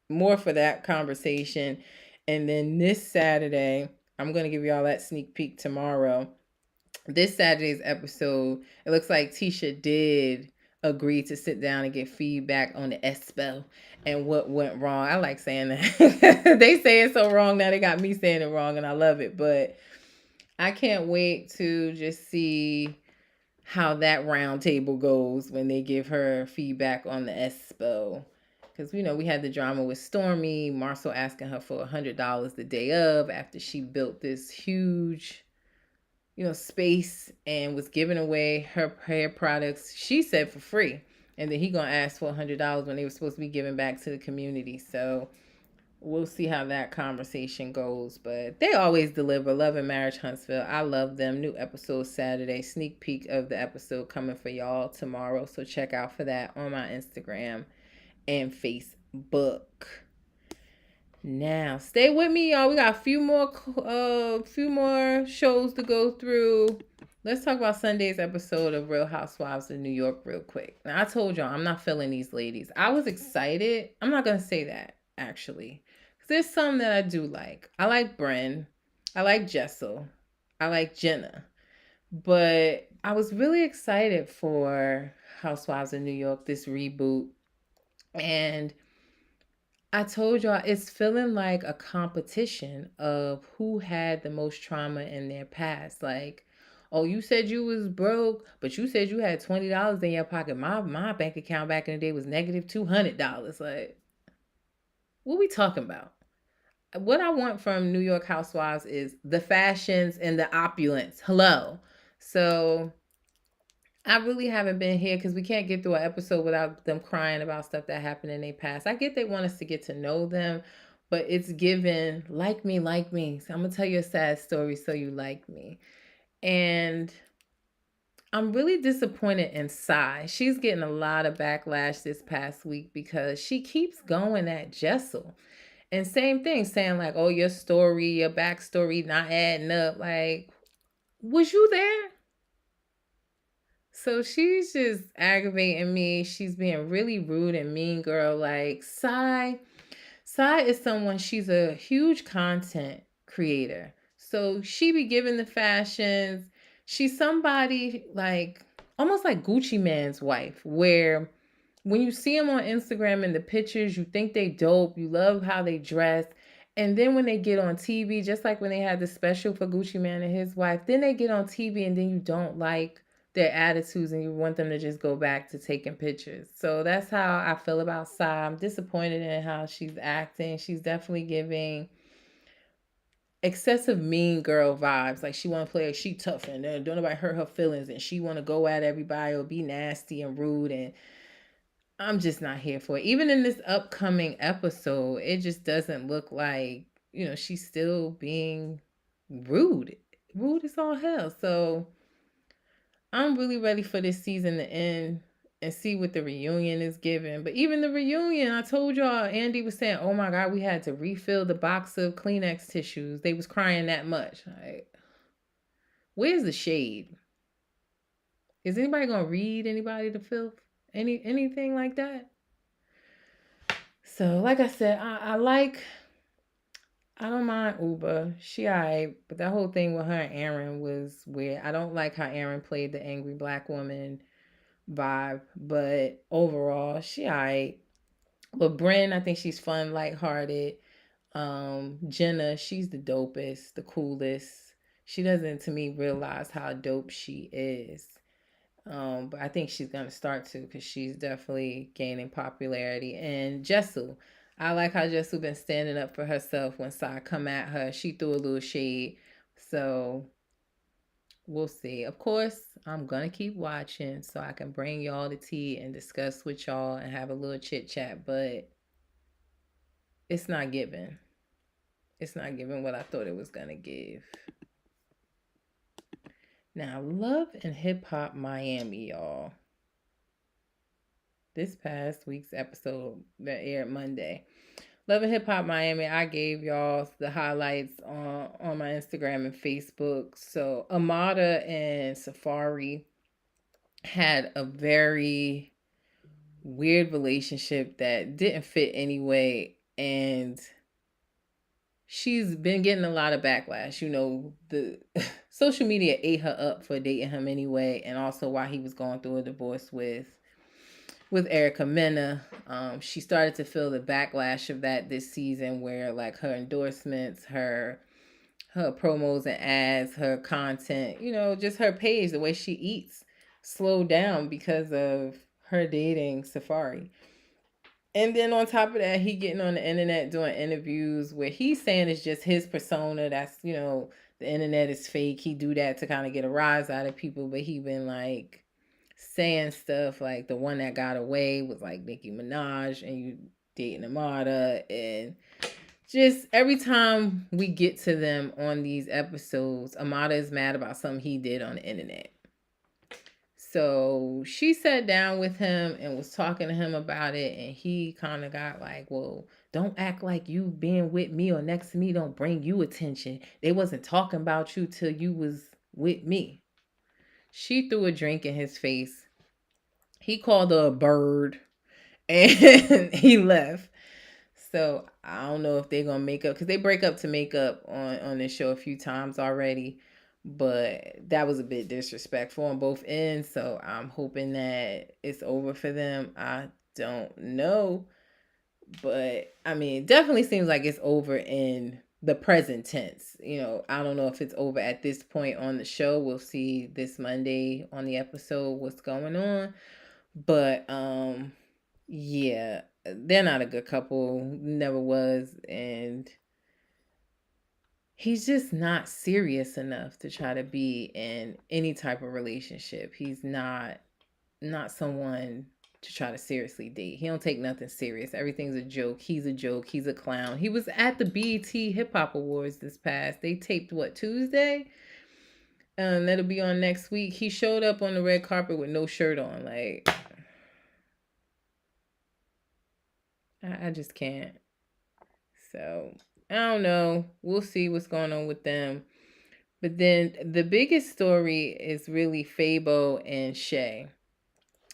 more for that conversation. And then this Saturday, I'm going to give y'all that sneak peek tomorrow. This Saturday's episode, it looks like Tisha did agree to sit down and get feedback on the Expo and what went wrong. I like saying that. They say it so wrong now, they got me saying it wrong, and I love it. But I can't wait to just see how that round table goes when they give her feedback on the Expo. Because, we had the drama with Stormy, Marceau asking her for $100 the day of after she built this huge, space and was giving away her hair products, she said, for free. And then he going to ask for $100 when they were supposed to be giving back to the community. So we'll see how that conversation goes. But they always deliver. Love and Marriage Huntsville. I love them. New episode Saturday. Sneak peek of the episode coming for y'all tomorrow. So check out for that on my Instagram and Facebook. Now, stay with me, y'all. We got a few more shows to go through. Let's talk about Sunday's episode of Real Housewives of New York real quick. Now, I told y'all I'm not feeling these ladies. I was excited. I'm not going to say that, actually. There's some that I do like. I like Bren. I like Jessel. I like Jenna. But I was really excited for Housewives of New York, this reboot. And I told y'all it's feeling like a competition of who had the most trauma in their past. Like, oh, you said you was broke, but you said you had $20 in your pocket. My bank account back in the day was negative $200. Like, what we talking about? What I want from New York Housewives is the fashions and the opulence. Hello. So I really haven't been here because we can't get through an episode without them crying about stuff that happened in their past. I get they want us to get to know them, but it's given like me, like me. So I'm gonna tell you a sad story so you like me. And I'm really disappointed in Sai. She's getting a lot of backlash this past week because she keeps going at Jessel. And same thing, saying like, oh, your story, your backstory not adding up. Like, was you there? So she's just aggravating me. She's being really rude and mean girl. Like Sai is someone, she's a huge content creator. So she be giving the fashions. She's somebody like almost like Gucci Man's wife, where when you see them on Instagram in the pictures, you think they dope, you love how they dress. And then when they get on TV, just like when they had the special for Gucci Man and his wife, then they get on TV and then you don't like their attitudes and you want them to just go back to taking pictures. So that's how I feel about Sai. I'm disappointed in how she's acting. She's definitely giving excessive mean girl vibes. Like she want to play like she tough and don't nobody hurt her feelings and she want to go at everybody or be nasty and rude, and I'm just not here for it. Even in this upcoming episode, it just doesn't look like, she's still being rude. Rude as all hell. So I'm really ready for this season to end and see what the reunion is giving. But even the reunion, I told y'all, Andy was saying, oh my God, we had to refill the box of Kleenex tissues. They was crying that much. Like, where's the shade? Is anybody gonna read anybody the filth? Anything like that? So, like I said, I don't mind Uba. She alright, but that whole thing with her and Aaron was weird. I don't like how Aaron played the angry black woman vibe, but overall, she alright. But Bryn, I think she's fun, lighthearted. Jenna, she's the dopest, the coolest. She doesn't, to me, realize how dope she is. But I think she's gonna start to because she's definitely gaining popularity. And Jessel, I like how Jessel been standing up for herself when Sai come at her. She threw a little shade. So we'll see. Of course, I'm gonna keep watching so I can bring y'all the tea and discuss with y'all and have a little chit chat, but it's not giving. It's not giving what I thought it was gonna give. Now, Love and Hip Hop Miami, y'all. This past week's episode that aired Monday. Love and Hip Hop Miami, I gave y'all the highlights on my Instagram and Facebook. So Amada and Safari had a very weird relationship that didn't fit anyway, and she's been getting a lot of backlash. The social media ate her up for dating him anyway, and also while he was going through a divorce with Erica Mena. She started to feel the backlash of that this season, where like her endorsements, her promos and ads, her content, just her page, the way she eats, slowed down because of her dating Safari. And then on top of that, he getting on the internet doing interviews where he's saying it's just his persona. That's, the internet is fake. He do that to kind of get a rise out of people. But he been like saying stuff like the one that got away was like Nicki Minaj and you dating Amada. And just every time we get to them on these episodes, Amada is mad about something he did on the internet. So she sat down with him and was talking to him about it, and he kind of got like, well, don't act like you being with me or next to me don't bring you attention. They wasn't talking about you till you was with me. She threw a drink in his face. He called her a bird and he left. So I don't know if they're gonna make up, because they break up to make up on this show a few times already. But that was a bit disrespectful on both ends. So I'm hoping that it's over for them. I don't know. But I mean, it definitely seems like it's over in the present tense. I don't know if it's over at this point on the show. We'll see this Monday on the episode what's going on. But yeah, they're not a good couple. Never was, and he's just not serious enough to try to be in any type of relationship. He's not someone to try to seriously date. He don't take nothing serious. Everything's a joke. He's a joke. He's a clown. He was at the BET Hip Hop Awards this past. They taped what, Tuesday? That'll be on next week. He showed up on the red carpet with no shirt on. Like, I just can't. So I don't know. We'll see what's going on with them. But then the biggest story is really Fabo and Shay,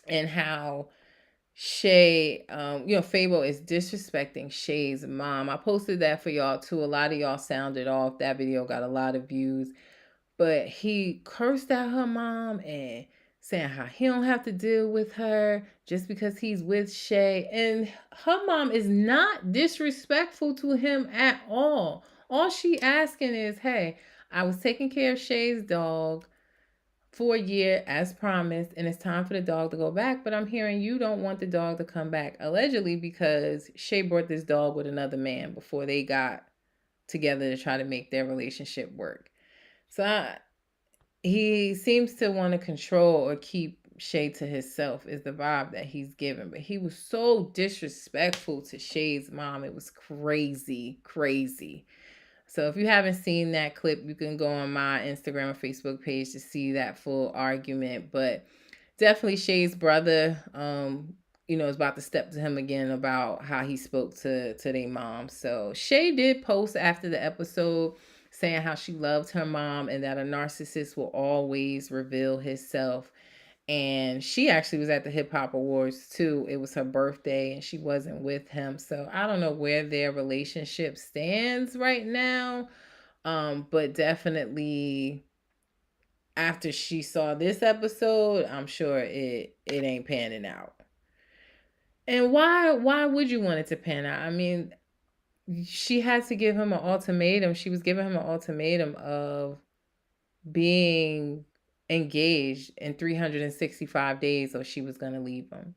and how Shay, Fabo is disrespecting Shay's mom. I posted that for y'all too. A lot of y'all sounded off. That video got a lot of views. But he cursed at her mom and saying how he don't have to deal with her just because he's with Shay. And her mom is not disrespectful to him at all. All she asking is, hey, I was taking care of Shay's dog for a year as promised, and it's time for the dog to go back, but I'm hearing you don't want the dog to come back, allegedly because Shay brought this dog with another man before they got together to try to make their relationship work. So he seems to want to control or keep Shay to himself is the vibe that he's given. But he was so disrespectful to Shay's mom. It was crazy, crazy. So if you haven't seen that clip, you can go on my Instagram or Facebook page to see that full argument. But definitely Shay's brother, is about to step to him again about how he spoke to their mom. So Shay did post after the episode saying how she loved her mom and that a narcissist will always reveal himself. And she actually was at the Hip Hop Awards too. It was her birthday and she wasn't with him. So I don't know where their relationship stands right now. But definitely after she saw this episode, I'm sure it ain't panning out. And why would you want it to pan out? I mean, she had to give him an ultimatum. She was giving him an ultimatum of being engaged in 365 days or she was going to leave him.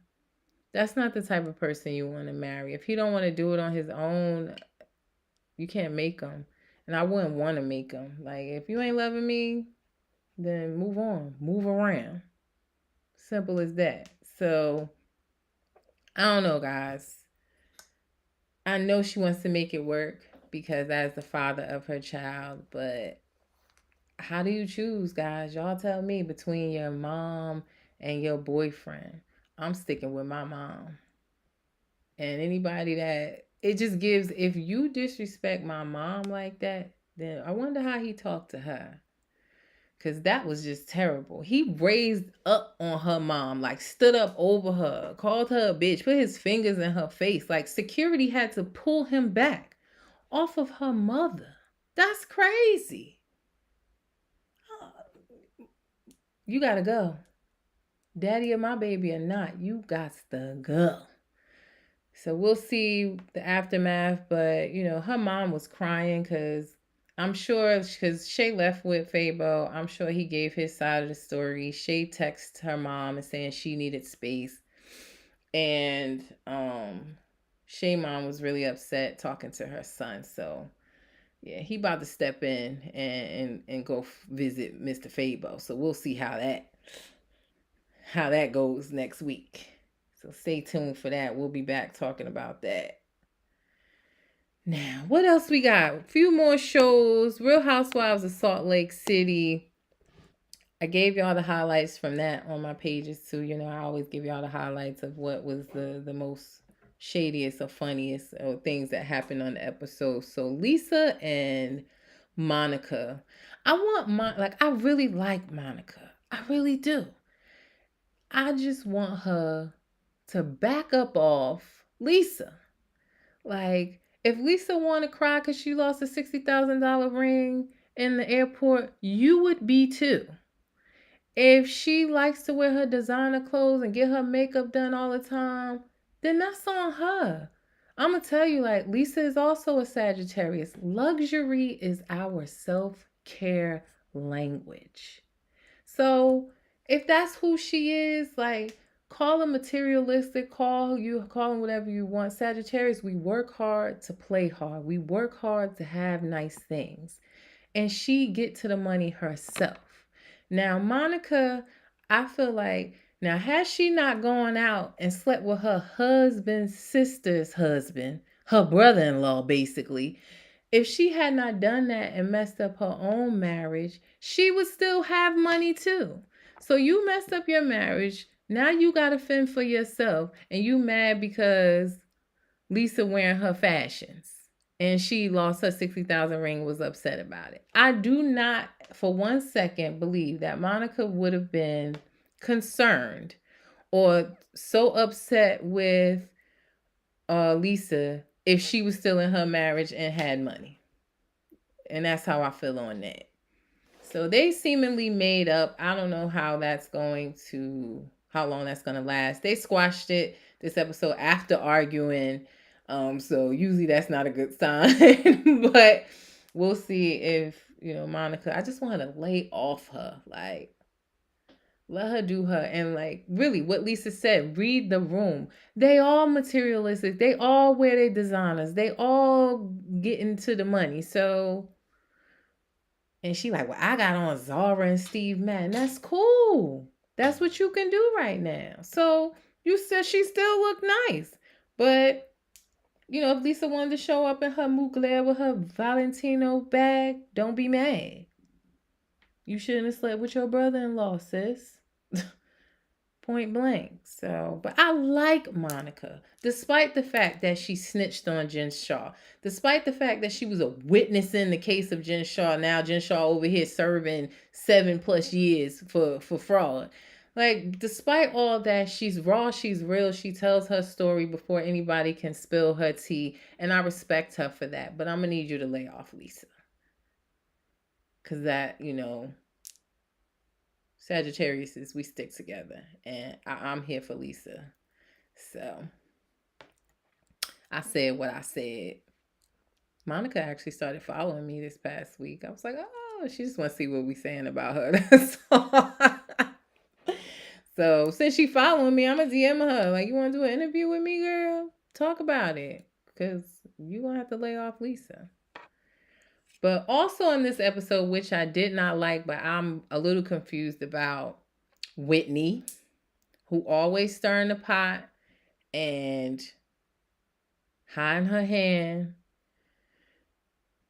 That's not the type of person you want to marry. If he don't want to do it on his own, you can't make him. And I wouldn't want to make him. Like, if you ain't loving me, then move on. Move around. Simple as that. So, I don't know, guys. I know she wants to make it work because that's the father of her child, but how do you choose, guys? Y'all tell me between your mom and your boyfriend. I'm sticking with my mom. And anybody that it just gives, if you disrespect my mom like that, then I wonder how he talked to her. Because that was just terrible. He raised up on her mom, like stood up over her, called her a bitch, put his fingers in her face. Like security had to pull him back off of her mother. That's crazy. You gotta go. Daddy of my baby or not, you got to go. So we'll see the aftermath. But, her mom was crying because I'm sure, because Shay left with Fabo, I'm sure he gave his side of the story. Shay texted her mom and saying she needed space. And Shay mom was really upset talking to her son. So yeah, he about to step in and go visit Mr. Fabo. So we'll see how that goes next week. So stay tuned for that. We'll be back talking about that. Now, what else we got? A few more shows. Real Housewives of Salt Lake City. I gave y'all the highlights from that on my pages too. I always give y'all the highlights of what was the most shadiest or funniest or things that happened on the episode. So Lisa and Monica. I really like Monica. I really do. I just want her to back up off Lisa. Like, if Lisa want to cry because she lost a $60,000 ring in the airport, you would be too. If she likes to wear her designer clothes and get her makeup done all the time, then that's on her. I'm going to tell you, like, Lisa is also a Sagittarius. Luxury is our self care language. So if that's who she is, like, call them materialistic, call them whatever you want. Sagittarius, we work hard to play hard. We work hard to have nice things. And she get to the money herself. Now, Monica, I feel like, now has she not gone out and slept with her husband's sister's husband, her brother-in-law basically, if she had not done that and messed up her own marriage, she would still have money too. So you messed up your marriage. Now you got to fend for yourself, and you mad because Lisa wearing her fashions and she lost her 60,000 ring, was upset about it. I do not for 1 second believe that Monica would have been concerned or so upset with Lisa if she was still in her marriage and had money. And that's how I feel on that. So they seemingly made up. I don't know how long that's going to last. They squashed it this episode after arguing. So usually that's not a good sign. But we'll see if, Monica, I just want her to lay off her. Like, let her do her. And like, really, what Lisa said, read the room. They all materialistic. They all wear their designers. They all get into the money. So, and she like, well, I got on Zara and Steve Madden. That's cool. That's what you can do right now. So you said she still looked nice. But, if Lisa wanted to show up in her Mugler with her Valentino bag, don't be mad. You shouldn't have slept with your brother-in-law, sis. Point blank. So, but I like Monica, despite the fact that she snitched on Jen Shah, despite the fact that she was a witness in the case of Jen Shah. Now Jen Shah over here serving 7+ years for fraud. Like, despite all that, she's raw, she's real, she tells her story before anybody can spill her tea, and I respect her for that. But I'm gonna need you to lay off Lisa, because that, Sagittarius, we stick together, and I'm here for Lisa. So I said what I said. Monica actually started following me this past week. I was like, oh, she just wants to see what we saying about her. That's all. So since she following me, I'm gonna DM her. Like, you want to do an interview with me, girl? Talk about it, because you gonna have to lay off Lisa. But also in this episode, which I did not like, but I'm a little confused about, Whitney, who always stirring the pot and hiding her hand.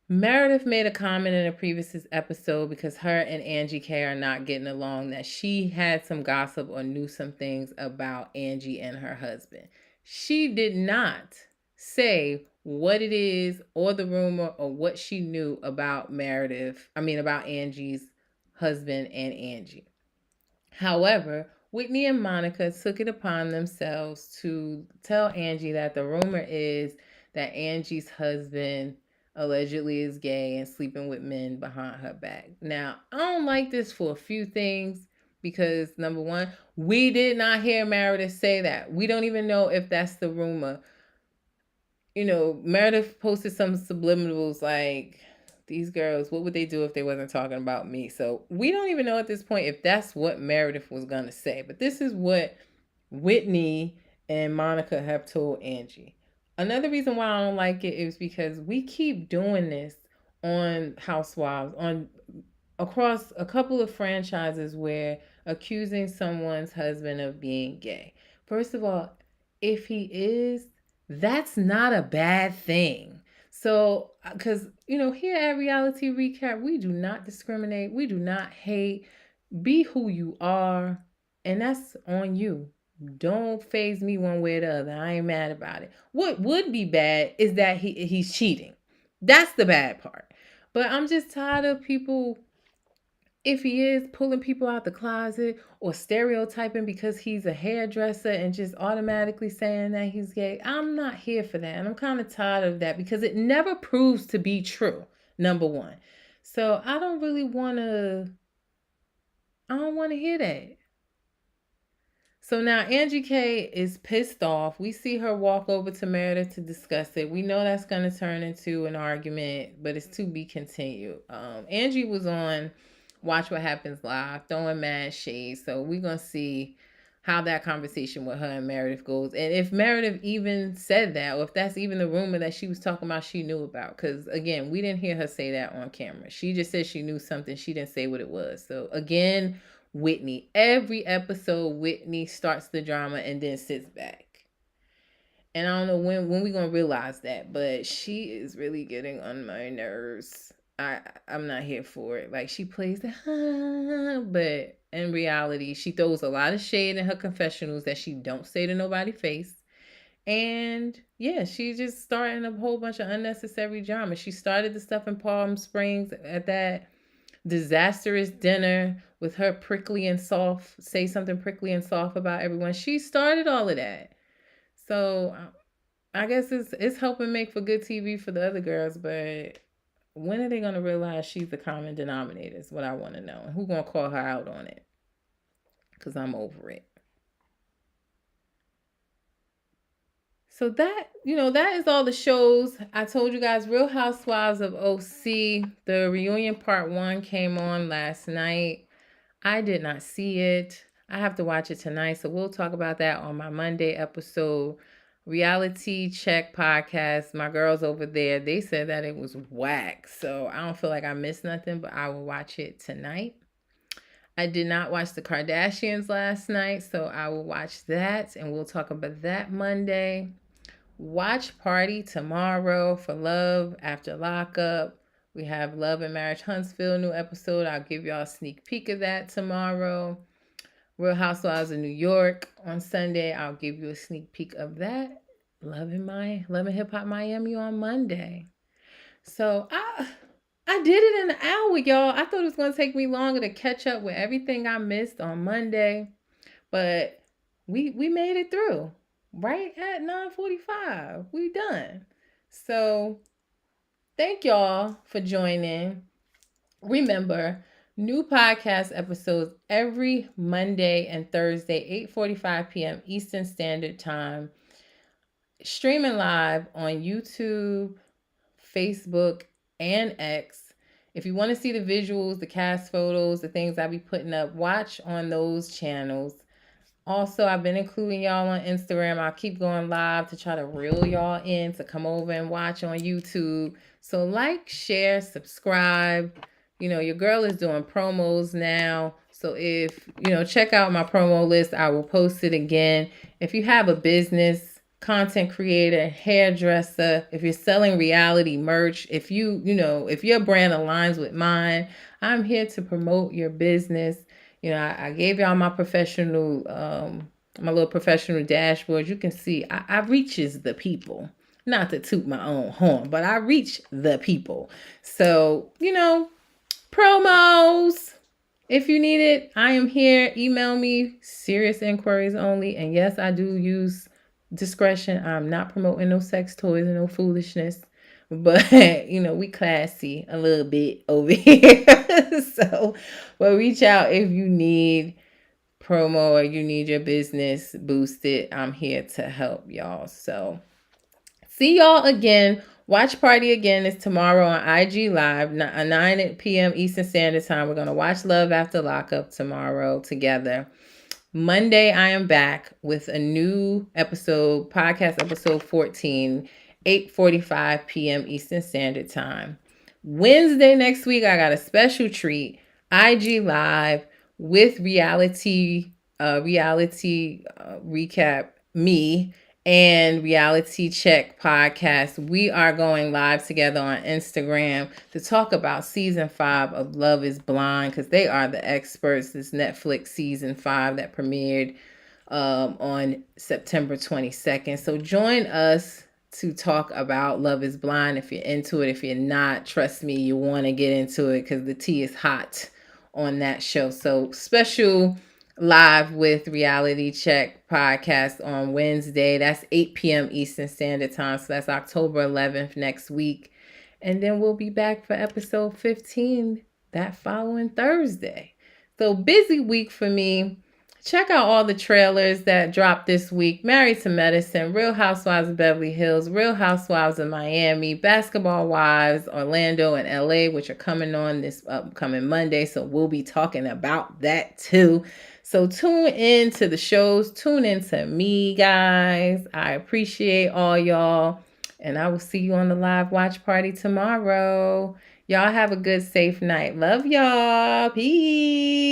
Meredith made a comment in a previous episode, because her and Angie K are not getting along, that she had some gossip or knew some things about Angie and her husband. She did not say what it is or the rumor or what she knew about about Angie's husband and Angie. However, Whitney and Monica took it upon themselves to tell Angie that the rumor is that Angie's husband allegedly is gay and sleeping with men behind her back. Now, I don't like this for a few things, because number one, we did not hear Meredith say that. We don't even know if that's the rumor. Meredith posted some subliminals like, these girls, what would they do if they wasn't talking about me? So we don't even know at this point if that's what Meredith was going to say. But this is what Whitney and Monica have told Angie. Another reason why I don't like it is because we keep doing this on Housewives, across a couple of franchises, where accusing someone's husband of being gay. First of all, if he is, that's not a bad thing. So, because, here at Reality Recap, we do not discriminate. We do not hate. Be who you are, and that's on you. Don't phase me one way or the other. I ain't mad about it. What would be bad is that he's cheating. That's the bad part. But I'm just tired of people, if he is, pulling people out the closet or stereotyping because he's a hairdresser and just automatically saying that he's gay. I'm not here for that. And I'm kind of tired of that, because it never proves to be true, number one. So I don't want to hear that. So now Angie K is pissed off. We see her walk over to Meredith to discuss it. We know that's going to turn into an argument, but it's to be continued. Angie was on Watch What Happens Live, throwing mad shade. So we're going to see how that conversation with her and Meredith goes. And if Meredith even said that, or if that's even the rumor that she was talking about, she knew about. Because again, we didn't hear her say that on camera. She just said she knew something. She didn't say what it was. So again, Whitney. Every episode, Whitney starts the drama and then sits back. And I don't know when we're gonna realize that, but she is really getting on my nerves. I'm not here for it. Like, she plays the but in reality, she throws a lot of shade in her confessionals that she don't say to nobody's face. And yeah, she's just starting a whole bunch of unnecessary drama. She started the stuff in Palm Springs at that disastrous dinner with her prickly and soft, say something prickly and soft about everyone. She started all of that. So I guess it's helping make for good TV for the other girls, but when are they going to realize she's the common denominator is what I want to know. And who's going to call her out on it? Because I'm over it. So that is all the shows. I told you guys Real Housewives of OC, the reunion part 1 came on last night. I did not see it. I have to watch it tonight, so we'll talk about that on my Monday episode. Reality Check podcast. My girls over there, they said that it was whack. So I don't feel like I missed nothing, but I will watch it tonight. I did not watch the Kardashians last night, so I will watch that and we'll talk about that Monday. Watch party tomorrow for Love After Lockup. We have Love and Marriage Huntsville new episode. I'll give y'all a sneak peek of that tomorrow. Real Housewives of New York on Sunday. I'll give you a sneak peek of that. Love and Hip Hop Miami on Monday. So I did it in an hour, y'all. I thought it was going to take me longer to catch up with everything I missed on Monday, but we made it through. Right at 9:45. We done. So thank y'all for joining. Remember, new podcast episodes every Monday and Thursday, 8:45 p.m. Eastern Standard Time. Streaming live on YouTube, Facebook, and X. If you want to see the visuals, the cast photos, the things I'll be putting up, watch on those channels. Also, I've been including y'all on Instagram. I'll keep going live to try to reel y'all in to come over and watch on YouTube. So like, share, subscribe. Your girl is doing promos now. So if, check out my promo list. I will post it again. If you have a business, content creator, hairdresser, if you're selling reality merch, if if your brand aligns with mine, I'm here to promote your business. I gave y'all my professional, my little professional dashboard. You can see I reaches the people. Not to toot my own horn, but I reach the people. So, promos. If you need it, I am here. Email me, serious inquiries only. And yes, I do use discretion. I'm not promoting no sex toys and no foolishness. But, we classy a little bit over here. So, but reach out if you need promo or you need your business boosted. I'm here to help y'all. So, see y'all again. Watch party again is tomorrow on IG Live, 9 p.m. Eastern Standard Time. We're going to watch Love After Lockup tomorrow together. Monday, I am back with a new episode, podcast episode 14, 8:45 p.m. Eastern Standard Time. Wednesday next week, I got a special treat, IG Live with reality recap, me, and Reality Check podcast. We are going live together on Instagram to talk about season 5 of Love is Blind, because they are the experts. This Netflix season 5 that premiered on September 22nd. So join us to talk about Love is Blind. If you're into it, if you're not, trust me, you want to get into it because the tea is hot on that show. So special live with Reality Check podcast on Wednesday. That's 8 p.m. Eastern Standard Time. So that's October 11th next week. And then we'll be back for episode 15 that following Thursday. So busy week for me. check out all the trailers that dropped this week. Married to Medicine, Real Housewives of Beverly Hills, Real Housewives of Miami, Basketball Wives, Orlando and LA, which are coming on this upcoming Monday. So we'll be talking about that too. So tune in to the shows. Tune in to me, guys. I appreciate all y'all. And I will see you on the live watch party tomorrow. Y'all have a good, safe night. Love y'all. Peace.